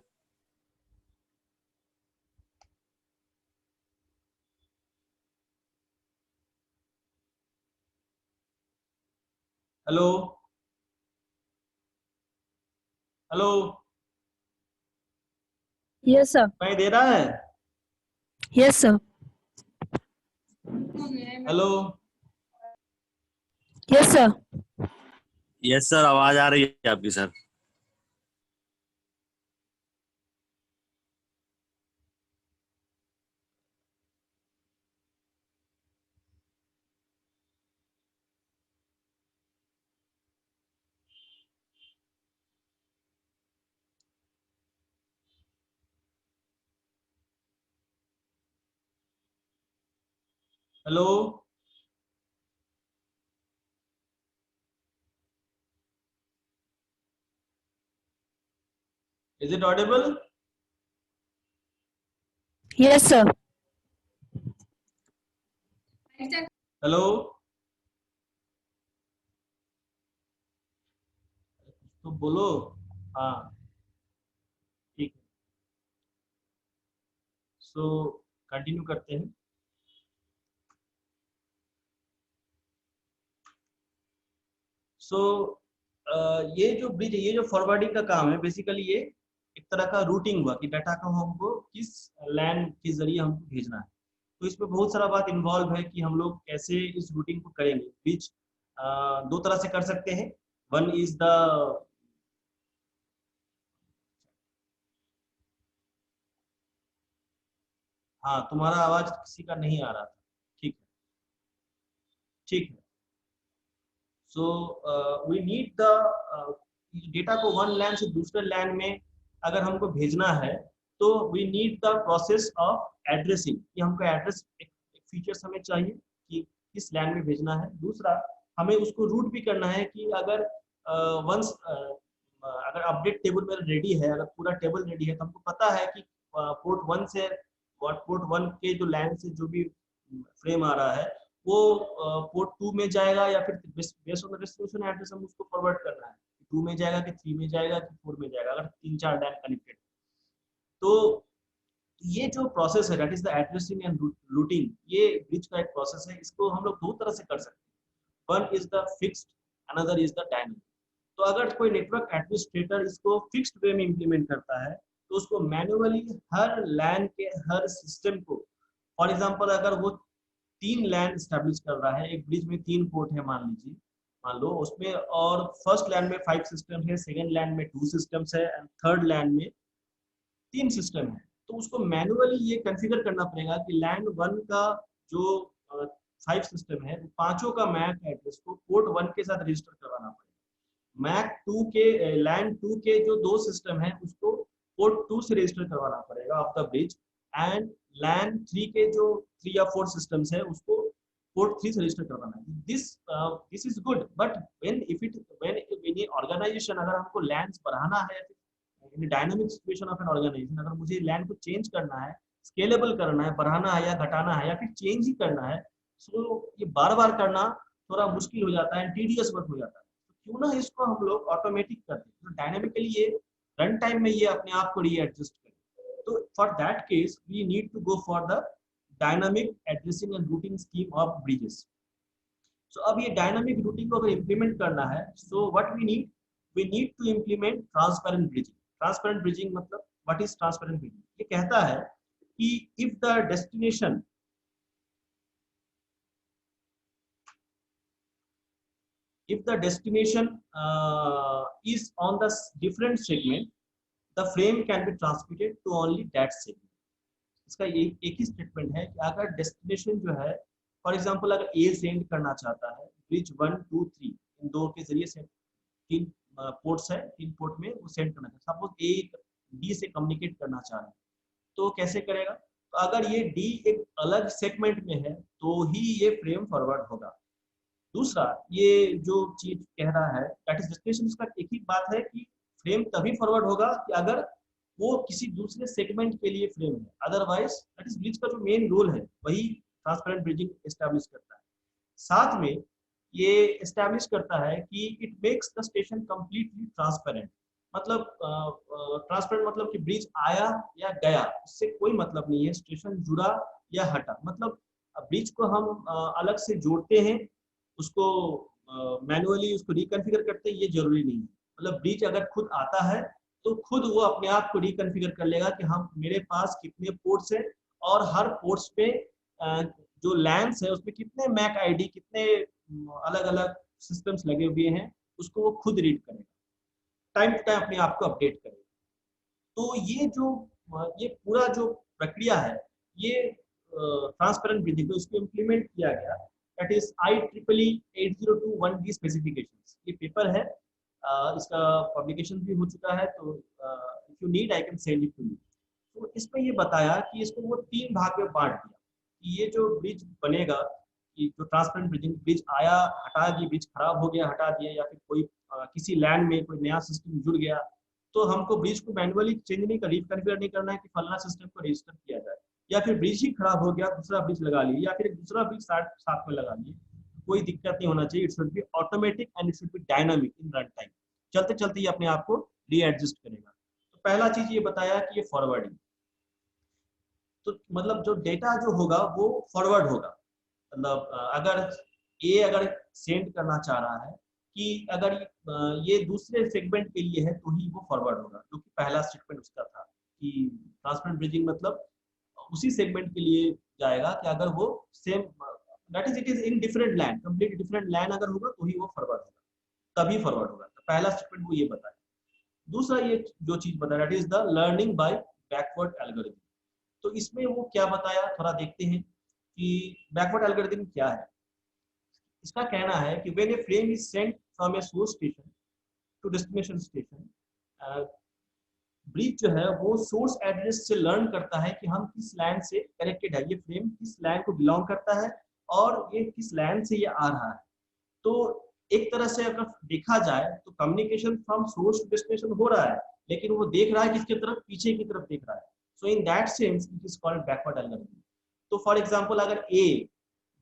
Hello hello, Yes, sir. मैं दे रहा है? Yes, sir. Hello Yes, sir. Yes sir, आवाज आ रही है आपकी sir. Hello is it Audible? Yes, sir. Hello तो बोलो। हाँ ठीक है, सो कंटिन्यू करते हैं। सो ये जो ब्रिज, ये जो फॉरवर्डिंग का काम है, बेसिकली ये एक तरह का रूटिंग हुआ कि डाटा को हमको किस लैन के जरिए हमको भेजना है। तो इसमें बहुत सारा बात इन्वॉल्व है कि हम लोग कैसे इस रूटिंग को करेंगे। ब्रिज दो तरह से कर सकते हैं। वन इज द हाँ, तुम्हारा आवाज किसी का नहीं आ रहा था। ठीक है ठीक है। So we need the data को वन लैन से दूसरे लैन में अगर हमको भेजना है तो we need the process of addressing, कि हमको एड्रेस एक फीचर्स हमें चाहिए कि किस लैन में भेजना है। दूसरा, हमें उसको रूट भी करना है कि अगर वंस अगर अपडेट टेबल में रेडी है, अगर पूरा टेबल रेडी है तो हमको पता है कि पोर्ट 1 से पोर्ट 1 के जो लैन से जो भी फ्रेम आ रहा है वो पोर्ट 2 में जाएगा, या फिर based on the distribution address हम उसको फॉरवर्ड करना है, 2 में जाएगा कि 3 में जाएगा कि 4 में जाएगा, अगर 3-4 लैन कनेक्टेड। तो ये जो प्रोसेस है that is the addressing and routing, ये ब्रिज का एक प्रोसेस है। इसको हम लोग दो तरह से कर सकते हैं, one is the fixed, another is the dynamic. तो अगर कोई नेटवर्क एडमिनिस्ट्रेटर इसको फिक्स्ड वे में इम्प्लीमेंट करता है तो उसको मैन्युअली हर लैन के हर सिस्टम को, फॉर एग्जांपल अगर वो 3 लैन स्टैब्लिश कर रहा है, एक ब्रिज में 3 पोर्ट है मान लीजिए, मान लो उसमें, और फर्स्ट लैन में 5 सिस्टम है, सेकंड लैन में 2 सिस्टम्स है एंड थर्ड लैन में 3 सिस्टम है, तो उसको मैन्युअली ये कॉन्फ़िगर करना पड़ेगा कि लैन 1 का जो 5 सिस्टम है, पांचों का मैक एड्रेस को पोर्ट 1 के साथ रजिस्टर करवाना पड़ेगा। मैक 2 के लैन 2 के जो 2 सिस्टम है उसको पोर्ट 2 से रजिस्टर करवाना पड़ेगा ऑफ द ब्रिज, एंड लैन 3 के जो 3 या 4 सिस्टम्स है उसको पोर्ट 3 से रजिस्टर करवाना है। This is good, but when organisation, अगर हमको लैंस बढ़ाना है in dynamic situation of an organisation, अगर मुझे लैन को चेंज करना है, स्केलेबल करना है, बढ़ाना है या घटाना है या फिर चेंज ही करना है, सो ये बार बार करना थोड़ा मुश्किल हो जाता है, टीडियस वर्क हो जाता है। तो क्यों ना इसको हम लोग ऑटोमेटिक कर दें, तो डायनामिकली ये रन टाइम में ये अपने आप को रीएडजस्ट करें। तो for that case we need to go for the dynamic addressing and routing scheme of bridges. So अब ये डायनामिक रूटिंग को अगर इम्प्लीमेंट करना है, so what we need to implement transparent bridging. Transparent bridging मतलब what is transparent bridging? ये कहता है कि if the destination is on the different segment, the frame can be transmitted to only that segment. इसका एक ही statement है कि अगर डेस्टिनेशन जो है, फॉर एग्जांपल अगर ए सेंड करना चाहता है ब्रिज 1, 2, 3 इन दो के जरिए से 3 पोर्ट्स है, 3 पोर्ट में वो सेंड करना चाहता है, सपोज ए डी से कम्युनिकेट करना चाह रहा है, तो कैसे करेगा? तो अगर ये डी एक अलग सेगमेंट में है तो ही ये फ्रेम फॉरवर्ड होगा। दूसरा, ये जो चीज कह रहा है दैट इज डेस्टिनेशन, इसका एक ही बात है कि फ्रेम तभी फॉरवर्ड होगा कि अगर वो किसी दूसरे सेगमेंट के लिए फ्रेम है, अदरवाइज दैट इज ब्रिज का जो मेन रोल है वही ट्रांसपेरेंट ब्रिजिंग एस्टैब्लिश करता है। साथ में ये एस्टैब्लिश करता है कि it makes the station completely transparent. मतलब ट्रांसपेरेंट मतलब कि ब्रिज आया या गया उससे कोई मतलब नहीं है, स्टेशन जुड़ा या हटा। मतलब ब्रिज को हम अलग से जोड़ते हैं, उसको मैनुअली उसको रिकॉन्फ़िगर करते हैं, ये जरूरी नहीं है। मतलब ब्रिज अगर खुद आता है तो खुद वो अपने आप को रिकॉन्फ़िगर कर लेगा कि हम मेरे पास कितने पोर्ट्स हैं और हर पोर्ट्स पे जो लैंस है उसमें कितने मैक आईडी, कितने अलग अलग सिस्टम्स लगे हुए हैं, उसको वो खुद रीड करेगा, टाइम टू टाइम अपने आप को अपडेट करेगा। तो ये पूरा जो प्रक्रिया है ये ट्रांसपेरेंट ब्रिजिंग को इसको इम्प्लीमेंट किया गया, that is IEEE 8021D specifications. ये पेपर है, इसका पब्लिकेशन भी हो चुका है, तो if you need I can send it to you. तो इसमें ये बताया कि इसको वो 3 भाग में बांट दिया कि ये जो ब्रिज बनेगा, कि जो ट्रांसपेरेंट ब्रिजिंग, ब्रिज आया हटा दिया, ब्रिज खराब हो गया हटा दिया, या फिर कोई किसी लैंड में कोई नया सिस्टम जुड़ गया, तो हमको ब्रिज को मैनुअली चेंज नहीं कर, रिकॉन्फ़िगर नहीं करना है कि फलाना सिस्टम को रजिस्टर किया जाए, या फिर ब्रिज ही खराब हो गया दूसरा ब्रिज लगा लिए, या फिर एक दूसरा ब्रिज साथ में लगा लिए, कोई दिक्कत नहीं होना चाहिए। It should be automatic and it should be dynamic in run time. चलते चलते ये अपने आप को रीएडजस्ट करेगा। तो पहला चीज ये बताया कि ये फॉरवर्डिंग, तो मतलब जो डेटा जो होगा वो फॉरवर्ड होगा। मतलब अगर सेंड करना चाह रहा है कि अगर ये दूसरे सेगमेंट के लिए है तो ही वो फॉरवर्ड होगा, जो कि पहला स्टेटमेंट उसका था कि ट्रांसपेरेंट ब्रिजिंग मतलब उसी सेगमेंट के लिए जाएगा कि अगर वो same, that is it is in different land, complete different land अगर होगा तो ही वो फॉरवर्ड होगा, तभी फॉरवर्ड होगा। तो पहला स्टेटमेंट वो ये बताया। दूसरा ये जो चीज बताया that is the learning by backward algorithm. तो इसमें वो क्या बताया, थोड़ा देखते हैं कि बैकवर्ड एल्गोरिथम क्या है। इसका कहना है कि when a frame is sent from a source station to destination station, bridge जो है वो सोर्स एड्रेस से लर्न करता है कि हम किस लैंड से कनेक्टेड है, ये फ्रेम किस लैंड को बिलोंग करता है और ये किस लैंड से ये आ रहा है। तो एक तरह से अगर देखा जाए तो communication from source to destination हो रहा है, लेकिन वो देख रहा है किसकी तरफ, पीछे की तरफ देख रहा है। So in that sense it is called backward algorithm. तो फॉर एग्जांपल अगर A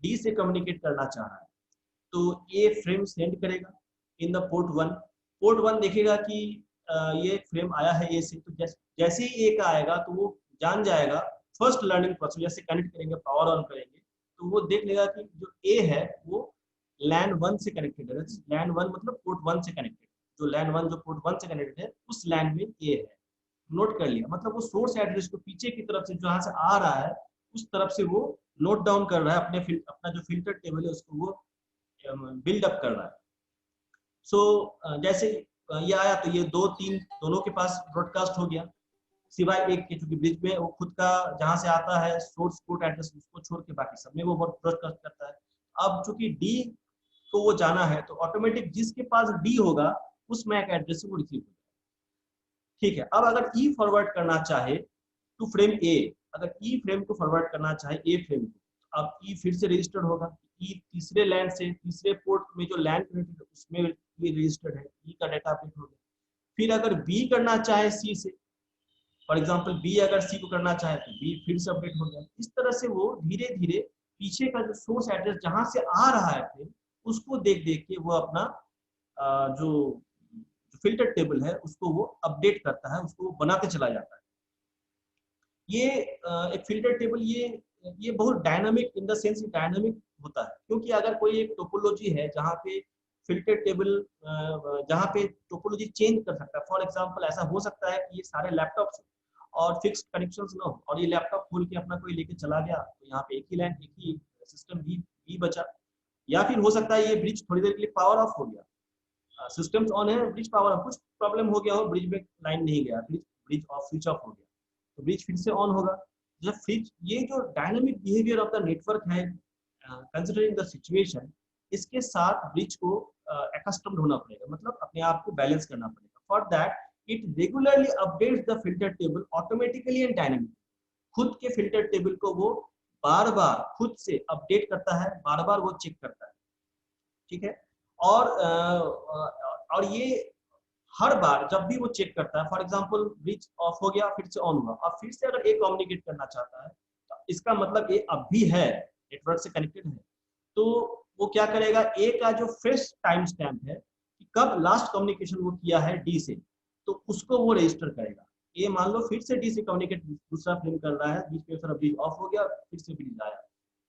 D से कम्युनिकेट करना चाह रहा है तो A फ्रेम सेंड करेगा इन द पोर्ट 1 देखेगा कि ये फ्रेम आया है A से, तो जैसे ही A का आएगा तो वो जान जाएगा, फर्स्ट लर्निंग प्रोसेस जैसे कनेक्ट करेंगे, पावर ऑन करेंगे तो वो देख लेगा कि जो A है वो लैन 1 से कनेक्टेड है। लैन 1 मतलब पोर्ट 1 से कनेक्टेड, जो लैन 1 जो पोर्ट 1 से कनेक्टेड है उस लैन में A है। नोट कर लिया, मतलब वो सोर्स एड्रेस को पीछे की तरफ से जहां से आ रहा है उस तरफ से वो नोट डाउन कर रहा है, अपना जो फिल्टर टेबल है उसको वो बिल्ड अप कर रहा है। सो जैसे ये आया तो ये 2-3 दोनों के पास ब्रॉडकास्ट हो गया, सिवाय एक के, क्योंकि ब्रिज में वो खुद का जहां से आता है सोर्स पोर्ट एड्रेस उसको छोड़ के बाकी सब में वो ब्रॉडकास्ट करता है। अब चूंकि डी को वो जाना है तो ऑटोमेटिक जिसके पास डी होगा उस मैक एड्रेस से वो रिसीव होगा। ठीक है, अब अगर ई फॉरवर्ड करना चाहे टू फ्रेम ए, अगर ई फ्रेम को फॉरवर्ड करना चाहे ए फ्रेम को, अब ई फिर से रजिस्टर्ड होगा, ई तीसरे लैन से तीसरे पोर्ट में जो लैन कनेक्टेड है उसमें ये रजिस्टर्ड है, ई का डाटा अपडेट हो गया। फिर अगर बी करना चाहे सी से, फॉर एग्जांपल बी अगर सी को करना चाहे तो बी फिर से अपडेट हो गया। इस तरह से वो धीरे धीरे पीछे का जो सोर्स एड्रेस जहां से आ रहा है फिर उसको देख देख के वो अपना जो फिल्टर टेबल है उसको वो अपडेट करता है, उसको वो बनाते चला जाता है। ये एक फिल्टर टेबल ये बहुत dynamic in the sense dynamic होता है, क्योंकि अगर कोई एक टोपोलॉजी है जहाँ पे फिल्टर टेबल जहाँ पे टोपोलॉजी चेंज कर सकता है, फॉर एग्जांपल ऐसा हो सकता है कि ये सारे लैपटॉप्स और फिक्स्ड कनेक्शंस ना हो और ये लैपटॉप खोल के अपना कोई लेके चला गया तो यहाँ पे एक ही लाइन एक ही सिस्टम भी बचा, या फिर हो सकता है ये ब्रिज थोड़ी देर के लिए पावर ऑफ हो गया, सिस्टम्स ऑन है ब्रिज पावर ऑफ, कुछ प्रॉब्लम हो गया हो, ब्रिज में लाइन नहीं गया, ब्रिज ऑफ स्विच ऑफ हो गया तो ब्रिज फिर से ऑन होगा। जब फिर ये जो dynamic behaviour of the network है कंसीडरिंग द सिचुएशन, इसके साथ ब्रिज को अकस्टम्ड होना पड़ेगा, मतलब अपने आप को बैलेंस करना पड़ेगा। For that it regularly updates the filter table automatically and dynamically, खुद के फिल्टर टेबल को वो बार बार खुद से अपडेट करता है, बार बार वो चेक करता है। ठीक है, और ये हर बार जब भी वो चेक करता है, फॉर एग्जांपल ब्रिज ऑफ हो गया फिर से ऑन हुआ, अब फिर से अगर ए कम्युनिकेट करना चाहता है तो इसका मतलब ए अब भी है नेटवर्क से कनेक्टेड है, तो वो क्या करेगा, ए का जो फ्रेश टाइम स्टैम्प है कि कब लास्ट कम्युनिकेशन वो किया है डी से, तो उसको वो रजिस्टर करेगा। ए मान लो फिर से डी से कम्युनिकेट दूसरा फ्रेम कर रहा है, बीच में ब्रिज ऑफ हो गया फिर से ब्रिज आया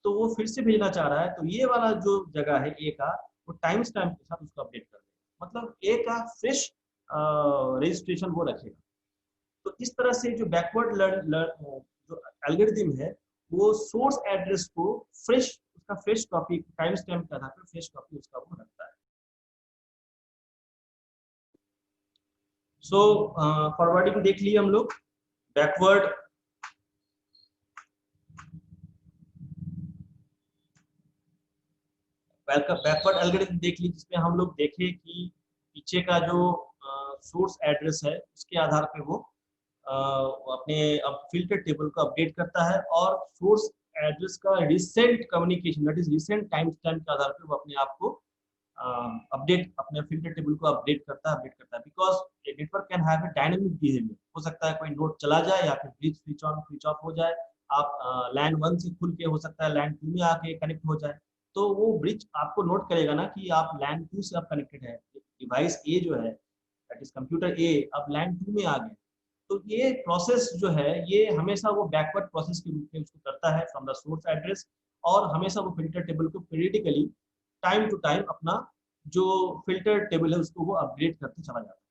तो वो फिर से भेजना चाह रहा है, तो ये वाला जो जगह है ए का वो टाइम स्टैम्प के साथ उसको अपडेट कर देगा, मतलब ए का फ्रेश रजिस्ट्रेशन वो रखेगा। तो इस तरह से जो बैकवर्ड जो एल्गोरिथम है वो सोर्स एड्रेस को फ्रेश, उसका फ्रेश कॉपी टाइम स्टैम्प के आधार पर फ्रेश कॉपी उसका वो रखता है। सो फॉरवर्डिंग देख लिए हम लोग, बैकवर्ड एल्गोरिथम देख ली, जिसमें हम लोग देखे कि पीछे का जो सोर्स एड्रेस है उसके आधार पे वो अपने फिल्टर टेबल को अपडेट करता है, और सोर्स एड्रेस का recent communication that is recent time stamp के आधार पे वो अपने आप को अपडेट, अपने फिल्टर टेबल को अपडेट करता है because a network can have a dynamic behaviour. हो सकता है कोई नोड चला जाए या फिर bridge switch on switch off हो जाए, आप लैन 1 से खुल के हो सकता है लैन 2 में आके कनेक्ट हो जाए, तो वो ब्रिज आपको नोट करेगा ना कि आप लैन 2 से आप कनेक्टेड है, डिवाइस ए जो है दैट इज कंप्यूटर ए अब लैन 2 में आ गए। तो ये प्रोसेस जो है ये हमेशा वो बैकवर्ड प्रोसेस के रूप में उसको करता है फ्रॉम द सोर्स एड्रेस, और हमेशा वो फिल्टर टेबल को पीरियडिकली टाइम टू टाइम अपना जो फिल्टर टेबल है उसको वो अपग्रेड करते चला जाता है।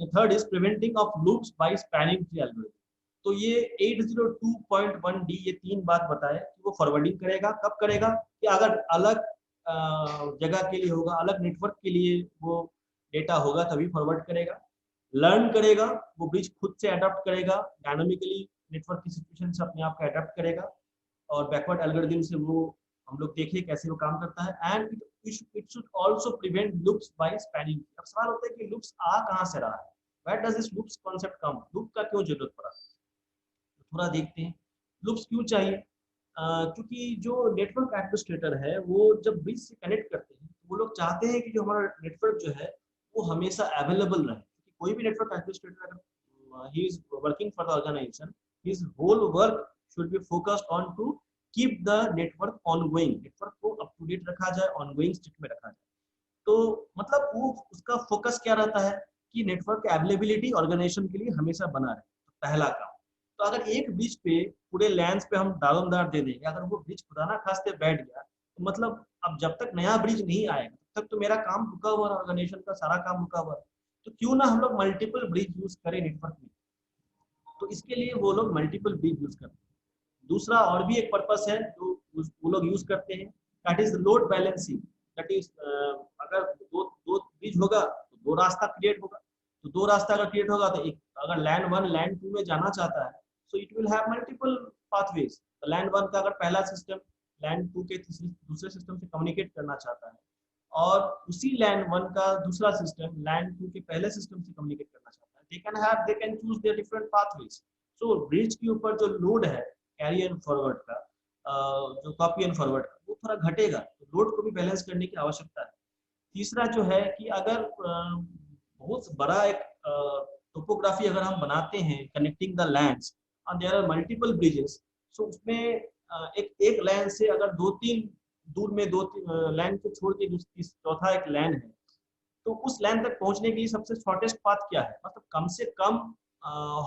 Third is preventing of loops by spanning tree algorithm. तो ये 802.1d ये 3 बात बताए कि वो फॉरवर्डिंग करेगा, कब करेगा कि अगर अलग जगह के लिए होगा, अलग नेटवर्क के लिए वो डेटा होगा तभी फॉरवर्ड करेगा। लर्न करेगा, वो ब्रिज खुद से अडॉप्ट करेगा, डायनामिकली नेटवर्क की सिचुएशन से अपने आप को अडॉप्ट करेगा, और बैकवर्ड एल्गोरिथम से वो हम लोग देखें कैसे वो काम करता है। And it should also prevent loops by spanning. अब सवाल होता है कि लूप्स आ कहाँ से रहा है, where does this loops concept come, loop का क्यों जरूरत पड़ा, थोड़ा देखते हैं लूप्स क्यों चाहिए। क्योंकि जो नेटवर्क एडमिनिस्ट्रेटर है वो जब ब्रिज से कनेक्ट करते हैं तो वो लोग चाहते हैं कि जो हमारा नेटवर्क जो है वो हमेशा अवेलेबल रहे, क्योंकि कोई भी नेटवर्क एडमिनिस्ट्रेटर अगर he is working for the organization, his whole work should be focused on to keep the network ongoing, network को up to date रखा जाए, ongoing state में रखा जाए। तो मतलब वो उसका फोकस क्या रहता है कि नेटवर्क अवेलेबिलिटी ऑर्गेनाइजेशन के लिए हमेशा बना रहे, तो पहला काम। तो अगर एक ब्रिज पे पूरे लैंड्स पे हम दारोमदार दे देंगे, अगर वो ब्रिज खुदा ना खास्ते बैठ गया, तो मतलब अब जब तक नया ब्रिज नहीं आएगा तब तक तो मेरा काम रुका हुआ है, ऑर्गेनाइजेशन का सारा काम रुका हुआ है। तो क्यों ना हम लोग मल्टीपल ब्रिज यूज करें नेटवर्क में, तो इसके लिए वो लोग मल्टीपल ब्रिज यूज करते हैं। दूसरा और भी एक पर्पस है जो वो लोग यूज करते हैं, that is load balancing. That is अगर दो ब्रिज होगा तो दो रास्ता क्रिएट होगा, तो दो रास्ता अगर क्रिएट होगा तो एक अगर लैंड 1 लैंड 2 में जाना चाहता है, so it will have multiple pathways. तो लैंड 1 का अगर पहला सिस्टम लैंड 2 के दूसरे सिस्टम से कम्युनिकेट करना चाहता है, और उसी लैंड 1 का दूसरा सिस्टम लैंड 2 के पहले सिस्टम से कम्युनिकेट करना चाहता है, they can choose their different pathways। so bridge के ऊपर जो लोड है कैरी एंड फॉरवर्ड का, जो कॉपी एंड फॉरवर्ड का, वो थोड़ा घटेगा, तो लोड को भी बैलेंस करने की आवश्यकता है। तीसरा जो है कि अगर बहुत बड़ा एक टोपोग्राफी अगर हम बनाते हैं कनेक्टिंग द लैंड्स और देयर आर मल्टीपल ब्रिजेस, सो उसमें एक लैंड से अगर 2-3 दूर में 2-3 लैंड को छोड़ के चौथा एक लैंड है, तो उस लैंड तक पहुंचने के लिए सबसे शॉर्टेस्ट पाथ क्या है, मतलब कम से कम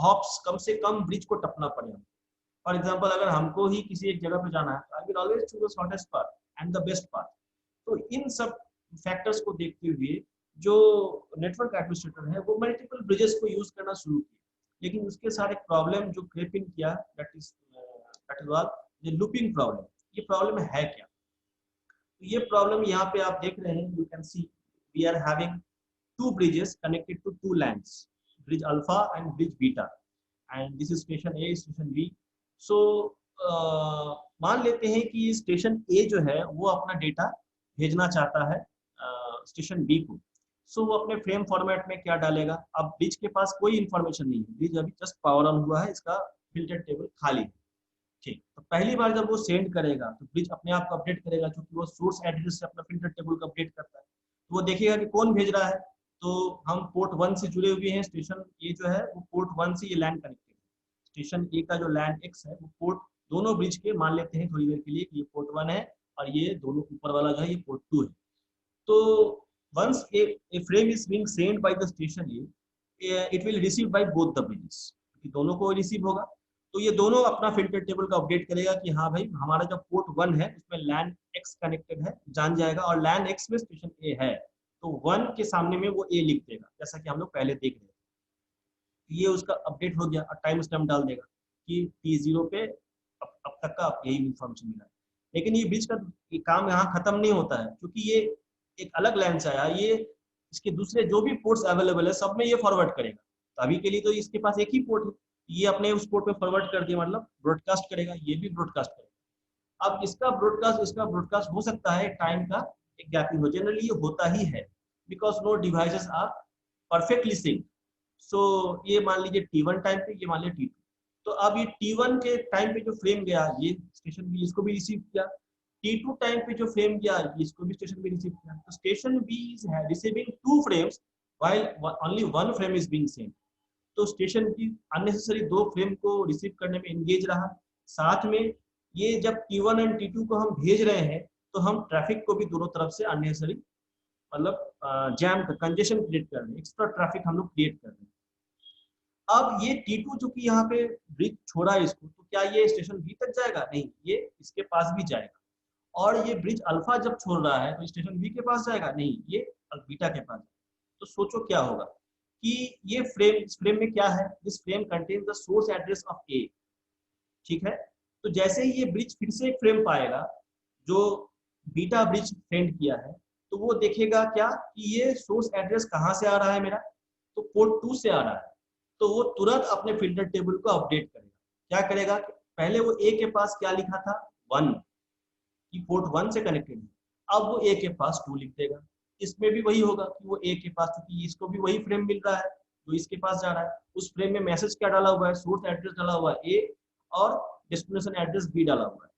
हॉप्स, कम से कम ब्रिज को टपना पड़ेगा। फॉर एग्जांपल अगर हमको ही किसी एक जगह पे जाना है, I will always choose the shortest path and the best path. तो इन सब फैक्टर्स को देखते हुए जो नेटवर्क एडमिनिस्ट्रेटर है वो मल्टीपल ब्रिजेस को यूज करना शुरू किया, लेकिन उसके साथ एक प्रॉब्लम जो क्रीप इन किया, that is the looping problem. ये प्रॉब्लम है क्या? तो ये प्रॉब्लम यहाँ पे आप देख रहे हैं, you can see we are having 2 bridges connected to 2 lands, bridge alpha and bridge beta, and this is station A, station B। so मान लेते हैं कि स्टेशन A जो है वो अपना डेटा भेजना चाहता है स्टेशन B को। सो वो अपने फ्रेम फॉर्मेट में क्या डालेगा, अब ब्रिज के पास कोई इंफॉर्मेशन नहीं है, ब्रिज अभी जस्ट पावर ऑन हुआ है, इसका फिल्टर टेबल खाली है, ठीक। तो पहली बार जब वो सेंड करेगा तो ब्रिज अपने आप को अपडेट करेगा, क्योंकि वो सोर्स एड्रेस से अपना फिल्टर टेबल को अपडेट करता है। तो वो देखेगा कि कौन भेज रहा है, तो हम पोर्ट 1 से जुड़े हुए हैं, स्टेशन ए जो है वो पोर्ट 1 से ये लैंड कनेक्टेड है। स्टेशन ए का जो लैंड एक्स है वो पोर्ट दोनों ब्रिज के मान लेते हैं थोड़ी देर के लिए कि ये पोर्ट 1 है और ये दोनों ऊपर वाला जो है ये पोर्ट 2 है। तो once a frame is being send by the station A, it will receive by both the bridges, क्योंकि दोनों को रिसीव होगा। तो ये दोनों अपना फिल्टर टेबल का अपडेट करेगा कि हाँ भाई हमारा जो पोर्ट 1 है उसमें लैंड एक्स कनेक्टेड है, जान जाएगा, और लैंड एक्स में स्टेशन ए है, तो 1 के सामने में वो ए लिख देगा, जैसा कि हम लोग पहले देख रहे थे। ये उसका अपडेट हो गया और टाइम स्टैम्प डाल देगा कि T0 पे अब तक का यही इन्फॉर्मेशन मिला है। लेकिन ये बीच का ये काम यहाँ खत्म नहीं होता है, क्योंकि ये एक अलग लैंड से आया, ये इसके दूसरे जो भी पोर्ट्स अवेलेबल है सब में ये फॉरवर्ड करेगा। तो अभी के लिए तो इसके पास एक ही पोर्ट है, ये अपने उस पोर्ट पे फॉरवर्ड कर दिया, मतलब ब्रॉडकास्ट करेगा, ये भी ब्रॉडकास्ट करेगा। अब इसका ब्रॉडकास्ट हो सकता है टाइम का एक गैपिंग हो, जनरली ये होता ही है, because no devices are perfectly sync. So ये मान लीजिए T1 टाइम पे, ये मान लीजिए T2। तो अब ये T1 के टाइम पे जो फ्रेम गया ये स्टेशन बी इसको भी रिसीव किया, T2 टाइम पे जो फ्रेम गया इसको भी स्टेशन बी रिसीव किया। तो station B is receiving 2 frames while only 1 frame is being sent। तो स्टेशन की अननेसेसरी 2 फ्रेम को रिसीव करने में एंगेज रहा। साथ में ये जब T1 एंड T2 को हम भेज रहे हैं तो हम ट्रैफिक को भी दोनों तरफ से अननेसेसरी मतलब जैम कंजेशन क्रिएट कर रहे हैं, एक्स्ट्रा ट्रैफिक हम लोग क्रिएट कर रहे हैं। अब ये T2 जो कि यहाँ पे ब्रिज छोड़ा है इसको, तो क्या ये स्टेशन बी तक जाएगा? नहीं, ये इसके पास भी जाएगा। और ये ब्रिज अल्फा जब छोड़ रहा है तो स्टेशन बी के पास जाएगा? नहीं, ये बीटा के पास। तो सोचो क्या होगा कि ये फ्रेम में क्या है, this frame contain the source address of a, ठीक है। तो जैसे ही ये ब्रिज फिर से एक फ्रेम पाएगा जो बीटा ब्रिज सेंड किया है, तो वो देखेगा क्या कि ये सोर्स एड्रेस कहाँ से आ रहा है मेरा, तो पोर्ट 2 से आ रहा है। तो वो तुरंत अपने फिल्टर टेबल को अपडेट करेगा। क्या करेगा, पहले वो ए के पास क्या लिखा था 1 कि पोर्ट 1 से कनेक्टेड है, अब वो ए के पास 2 लिख देगा। इसमें भी वही होगा कि वो ए के पास, क्योंकि इसको भी वही फ्रेम मिल रहा है जो इसके पास जा रहा है। उस फ्रेम में मैसेज क्या डाला हुआ है, सोर्स एड्रेस डाला हुआ है ए और डेस्टिनेशन एड्रेस बी डाला हुआ है।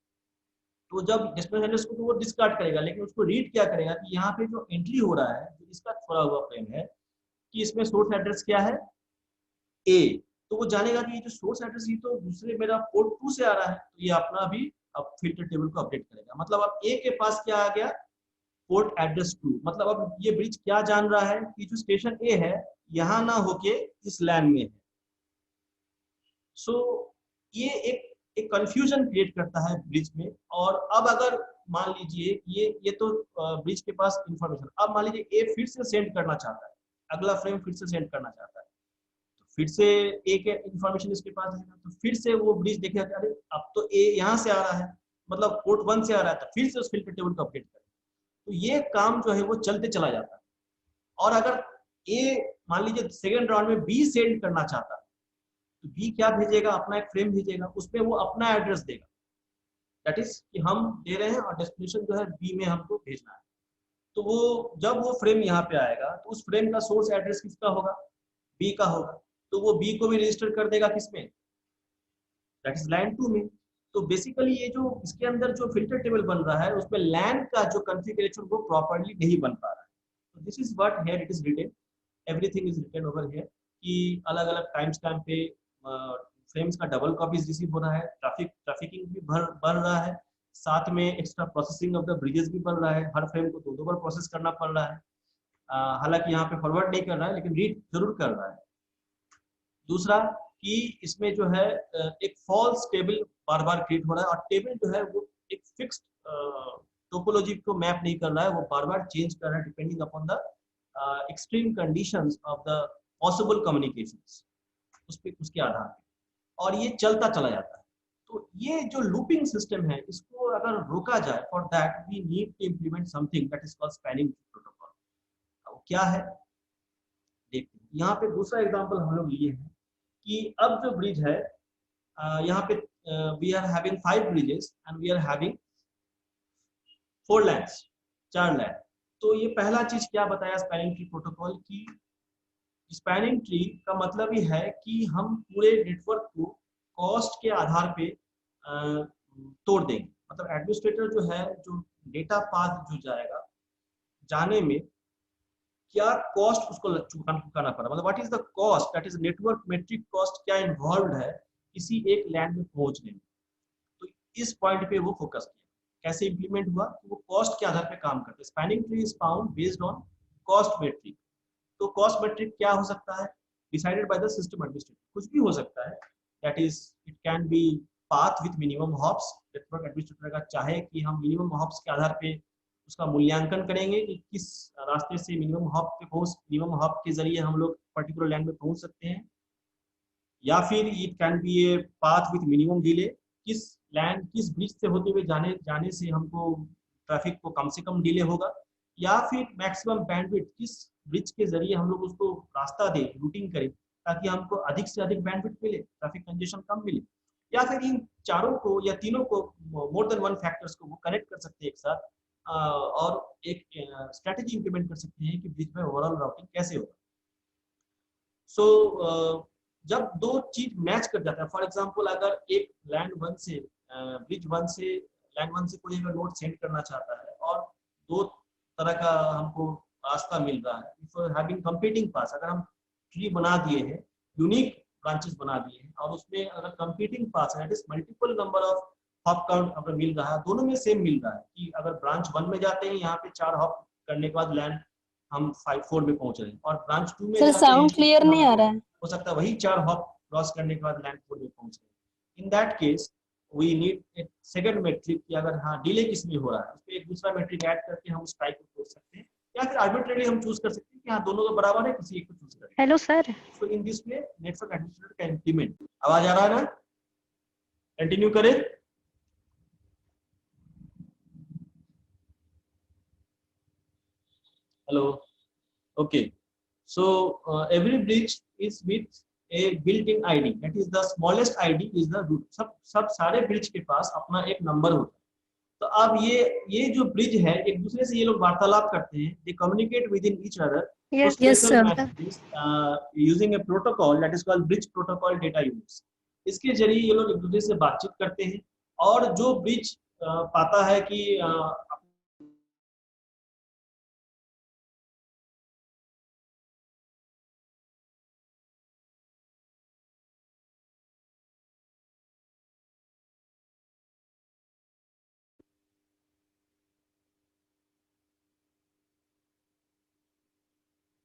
तो जब डेस्टिनेशन एड्रेस को तो वो डिस्कार्ड करेगा, लेकिन उसको रीड क्या करेगा कि यहाँ पे जो एंट्री हो रहा है, जो इसका छोड़ा हुआ फ्रेम है, कि इसमें सोर्स एड्रेस क्या है ए, तो वो जानेगा कि ये जो सोर्स एड्रेस ये तो दूसरे मेरा पोर्ट 2 से आ रहा है, तो ये अपना भी अब फिल्टर टेबल को अपडेट करेगा। मतलब अब ए के पास क्या आ गया, पोर्ट एड्रेस 2। मतलब अब ये ब्रिज क्या जान रहा है कि जो स्टेशन ए है यहाँ ना होके इस लैन में है। सो ये एक कंफ्यूजन क्रिएट करता है ब्रिज में। और अब अगर मान लीजिए ये तो ब्रिज के पास इंफॉर्मेशन, अब मान लीजिए ए फिर से सेंड करना चाहता है, अगला फ्रेम फिर से सेंड करना चाहता है, तो फिर से ए के इंफॉर्मेशन इसके पास है, तो फिर से वो ब्रिज देखेगा कि अरे अब तो ए यहाँ से आ रहा है, मतलब पोर्ट 1 से आ रहा है, तो फिर से उस फिल्टर टेबल को अपडेट करें। तो ये काम जो है वो चलते चला जाता है। और अगर ए मान लीजिए सेकेंड राउंड में बी सेंड करना चाहता है, तो बी क्या भेजेगा, अपना एक फ्रेम भेजेगा, उसमें वो अपना एड्रेस देगा, दैट इज कि हम दे रहे हैं और डेस्टिनेशन जो है बी में हमको भेजना है। तो वो जब वो फ्रेम यहाँ पे आएगा तो उस फ्रेम का सोर्स एड्रेस किसका होगा, बी का होगा, तो वो बी को भी रजिस्टर कर देगा किसमें, दैट इज लैन 2 में। तो बेसिकली ये जो इसके अंदर जो फिल्टर टेबल बन रहा है उसमें लैन का जो कॉन्फ़िगरेशन वो प्रॉपर्ली नहीं बन पा रहा है। तो this is what here it is written, everything is written over here कि अलग अलग टाइम स्टैम्प पे फ्रेम्स का डबल कॉपीज रिसीव हो रहा है, ट्रैफिकिंग भी बढ़ रहा है, साथ में extra processing of the bridges भी बढ़ रहा है, हर फ्रेम को दो बार प्रोसेस करना पड़ रहा है। हालांकि यहाँ पे फॉरवर्ड नहीं कर रहा है लेकिन रीड जरूर कर रहा है। दूसरा कि इसमें जो है एक फॉल्स टेबल बार बार क्रिएट हो रहा है, और टेबल जो है वो एक फिक्स्ड टोपोलॉजी को मैप नहीं कर रहा है, वो बार बार चेंज कर रहा है depending upon the extreme conditions of the possible communications, उसके आधार पे, और ये चलता चला जाता है। तो ये जो लूपिंग सिस्टम है इसको अगर रोका जाए, for that we need to implement something that is called spanning protocol. क्या है देखते हैं। यहाँ पे दूसरा एग्जांपल हम लोग लिए हैं कि अब जो ब्रिज है यहाँ पे we are having 5 bridges and we are having 4 LANs, 4 LAN. तो ये पहला चीज क्या बताया स्पैनिंग ट्री प्रोटोकॉल की, स्पैनिंग ट्री का मतलब ही है कि हम पूरे नेटवर्क को कॉस्ट के आधार पे तोड़ देंगे। मतलब एडमिनिस्ट्रेटर जो है, जो डेटा पाथ जो जाएगा, जाने में क्या कॉस्ट उसको चुकाना पड़ा, मतलब what is the cost, that is network metric cost, क्या इन्वॉल्व है किसी एक लैंड में पहुंचने में। तो इस पॉइंट पे वो फोकस किया। कैसे इंप्लीमेंट हुआ, तो वो कॉस्ट के आधार पे काम करते हैं। Spanning tree is found based on cost metric. तो कॉस्ट मेट्रिक क्या हो सकता है, decided by the system administrator, कुछ भी हो सकता है, that is it can be path with minimum hops. Network administrator का चाहे कि हम मिनिमम हॉप्स के आधार पे उसका मूल्यांकन करेंगे कि किस रास्ते से मिनिमम हॉप के जरिए हम लोग पर्टिकुलर लैंड में पहुंच सकते हैं, या फिर it can B a path with minimum delay, किस ब्रिज से होते हुए जाने से हमको ट्रैफिक को कम से कम डिले होगा, या फिर मैक्सिमम बैंडविड्थ, किस ब्रिज के जरिए हम लोग उसको रास्ता दें, रूटिंग करें ताकि हमको अधिक से अधिक बैंडविड्थ मिले, ट्रैफिक कंजेशन कम मिले, या फिर इन चारों को या तीनों को, मोर देन वन फैक्टर्स को वो कनेक्ट कर सकते हैं एक साथ, और एक स्ट्रेटेजी इंप्लीमेंट कर सकते हैं कि ब्रिज में ओवरऑल राउटिंग कैसे होगा। सो जब दो चीज मैच कर जाता है, फॉर एग्जांपल अगर एक ब्रिज 1 से लैंड 1 से कोई अगर नोट सेंड करना चाहता है और दो तरह का हमको रास्ता मिल रहा है, इफ हैविंग कंपीटिंग पास, अगर हम ट्री बना दिए हैं, यूनिक ब्रांचेस बना दिए हैं, और उसमें अगर कंपीटिंग पास है, multiple number of hop count अगर मिल रहा है, दोनों में सेम मिल रहा है कि अगर ब्रांच 1 में जाते हैं यहाँ पे 4 हॉप करने के बाद लैंड हम 4 में पहुंच रहे हैं, और ब्रांच 2 में सर जाते साउंड हैं क्लियर नहीं आ रहा है। हो सकता है वही 4 हॉप क्रॉस करने के बाद लैंड 4 में पहुंच रहे। In that case we need एक सेकंड मेट्रिक कि अगर हाँ डिले किसमें हो रहा है, उस पर एक दूसरा मेट्रिक ऐड करके हम उस टाइप को सोच सकते हैं, या फिर आर्बिट्रेरी हम चूज कर सकते हैं कि हाँ दोनों तो बराबर है, किसी एक को चूज करें। Hello sir. So in this way network administrator can implement. आवाज आ रहा है ना, कंटिन्यू करें। Hello, okay, so every bridge is with a built-in id, that is the smallest id is the root। सब सारे ब्रिज के पास अपना एक नंबर होता है। तो अब ये जो ब्रिज है एक दूसरे से ये लोग वार्तालाप करते हैं, दे communicate within each other Yes, sir. Using a protocol that is called bridge protocol data units. इसके जरिए ये लोग एक दूसरे से बातचीत करते हैं, और जो ब्रिज पाता है कि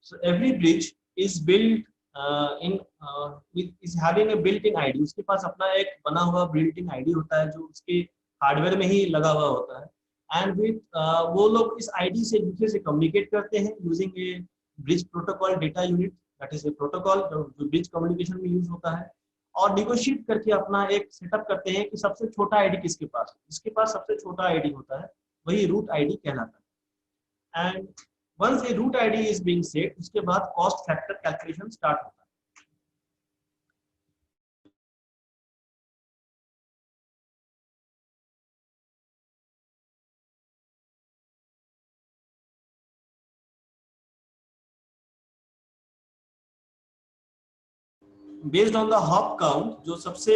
So every bridge is built is having a built-in ID. उसके पास अपना एक बना हुआ built-in ID होता है जो उसके हार्डवेयर में ही लगा हुआ होता है, एंड विथ वो लोग इस ID से एक दूसरे से कम्युनिकेट करते हैं using A bridge protocol data unit, that is a protocol जो ब्रिज कम्युनिकेशन में यूज होता है, और निगोशिएट करके अपना एक सेटअप करते हैं कि सबसे छोटा आईडी किसके पास है। जिसके पास सबसे छोटा आईडी होता है वही रूट आईडी कहलाता है। And once a root ID is being set, उसके बाद कॉस्ट फैक्टर कैलकुलेशन स्टार्ट होता है। Based on the hop count, जो सबसे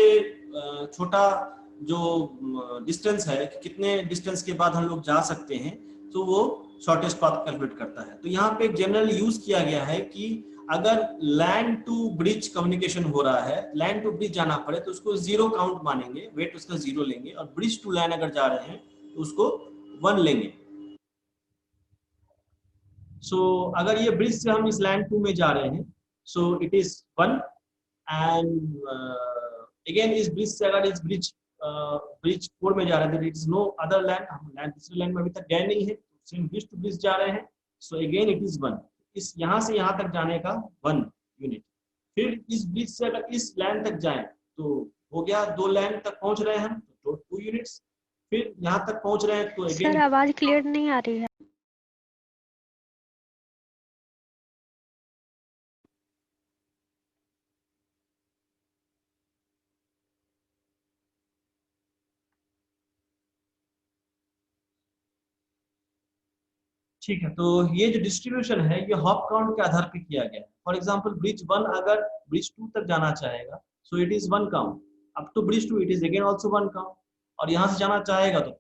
छोटा जो डिस्टेंस है कि कितने डिस्टेंस के बाद हम लोग जा सकते हैं, तो वो शॉर्टेस्ट पाथ कैलकुलेट करता है। तो यहाँ पे जनरल यूज किया गया है कि अगर लैंड टू ब्रिज कम्युनिकेशन हो रहा है, लैंड टू ब्रिज जाना पड़े तो उसको 0 काउंट मानेंगे, वेट उसका 0 लेंगे, और ब्रिज टू लैंड अगर जा रहे हैं तो उसको 1 लेंगे। सो अगर ये ब्रिज से हम इस लैंड 2 में जा रहे हैं, so it is 1, and again इस ब्रिज से अगर इस ब्रिज 4 में जा रहे हैं, it is no other LAN, हम लैंड दूसरे लैंड में अभी तक गए नहीं है, सेम ब्रिज टू ब्रिज जा रहे हैं, सो अगेन इट इज 1। इस यहाँ से यहाँ तक जाने का 1 यूनिट। फिर इस ब्रिज से अगर इस लैंड तक जाएं तो हो गया 2 लैंड तक पहुंच रहे हैं हम, तो 2 यूनिट्स। फिर यहाँ तक पहुंच रहे हैं तो अगेन सर आवाज क्लियर नहीं आ रही है। ठीक है। तो ये जो डिस्ट्रीब्यूशन है ये हॉप काउंट के आधार पे किया गया है। फॉर एग्जांपल ब्रिज 1 अगर ब्रिज 2 तक जाना चाहेगा, so it is 1 count, up to bridge 2 it is again also 1 count, और यहाँ से जाना चाहेगा तो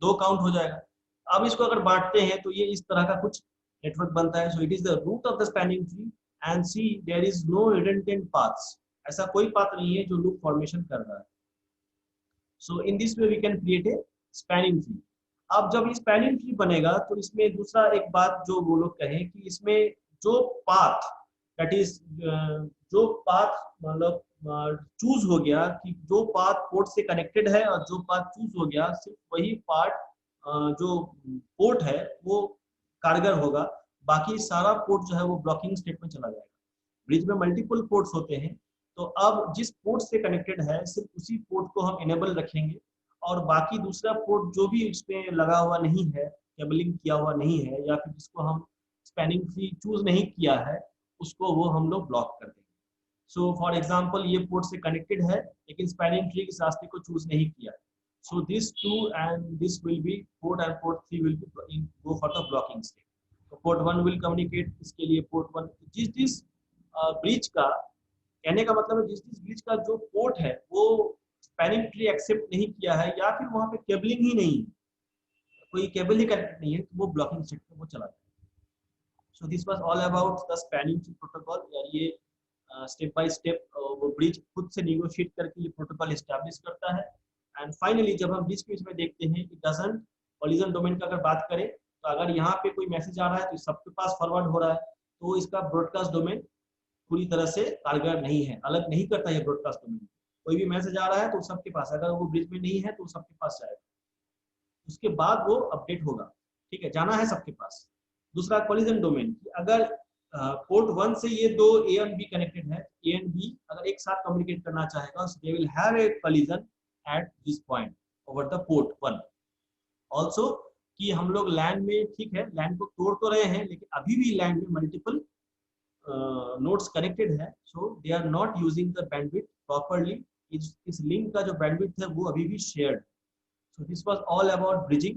2 काउंट हो जाएगा। अब इसको अगर बांटते हैं तो ये इस तरह का कुछ नेटवर्क बनता है। So it is the root of the spanning tree and see there is no redundant paths, ऐसा कोई पाथ नहीं है जो लूप फॉर्मेशन कर रहा है। So in this way we can create a spanning tree. अब जब इस स्पैनिंग ट्री बनेगा तो इसमें दूसरा एक बात जो वो लोग कहें कि इसमें जो पाथ, दैट इज जो पाथ मतलब चूज हो गया, कि जो पाथ पोर्ट से कनेक्टेड है और जो पाथ चूज हो गया, सिर्फ वही पार्ट जो पोर्ट है वो कारगर होगा, बाकी सारा पोर्ट जो है वो ब्लॉकिंग स्टेट में चला जाएगा। ब्रिज में मल्टीपल पोर्ट्स होते हैं, तो अब जिस पोर्ट से कनेक्टेड है सिर्फ उसी पोर्ट को हम इनेबल रखेंगे, और बाकी दूसरा पोर्ट जो भी इसमें लगा हुआ नहीं है, केबलिंग किया हुआ नहीं है, या फिर जिसको हम स्पैनिंग ट्री चूज नहीं किया है, उसको वो हम लोग ब्लॉक कर देंगे। सो फॉर एग्जांपल ये पोर्ट से कनेक्टेड है लेकिन स्पैनिंग ट्री इस रास्ते को चूज नहीं किया है, so this 2 and this will be port and port 3 will be go for the blocking state. तो पोर्ट 1 विल कम्युनिकेट, इसके लिए पोर्ट 1 जिस ब्रिज का, कहने का मतलब है जिस ब्रिज का जो पोर्ट है वो स्पैनिंग ट्री एक्सेप्ट नहीं किया है, या फिर वहां पे केबलिंग ही नहीं है, कोई केबल ही कनेक्ट नहीं है, तो वो ब्लॉकिंग स्टेट में वो चला जाए। सो this was all about the spanning tree protocol. यार ये स्टेप बाय स्टेप वो ब्रिज खुद से निगोशिएट करके ये प्रोटोकॉल एस्टैब्लिश करता है। एंड फाइनली जब हम ब्रिज के इसमें देखते हैं कि डजंट कोलिजन डोमेन का अगर बात करें, तो अगर यहाँ पे कोई मैसेज आ रहा है तो सबके पास फॉरवर्ड हो रहा है, तो इसका ब्रॉडकास्ट डोमेन पूरी तरह से कारगर नहीं है, अलग नहीं करता है ब्रॉडकास्ट डोमेन। कोई भी मैसेज आ रहा है तो सबके पास, अगर वो ब्रिज में नहीं है तो सबके पास जाएगा, उसके बाद वो अपडेट होगा, ठीक है, जाना है सबके पास। दूसरा कोलिजन डोमेन, अगर पोर्ट 1 से ये 2 A और B कनेक्टेड है, A एंड B अगर एक साथ कम्युनिकेट करना चाहेगा, so they will have a collision at this point over the port 1 also। कि हम लोग लैंड में, ठीक है, लैंड को तोड़ तो रहे हैं लेकिन अभी भी लैंड में मल्टीपल नोड्स कनेक्टेड है, so they are not using the bandwidth properly. इस लिंक का जो बैंडविड्थ है वो अभी भी shared. So this was all about bridging.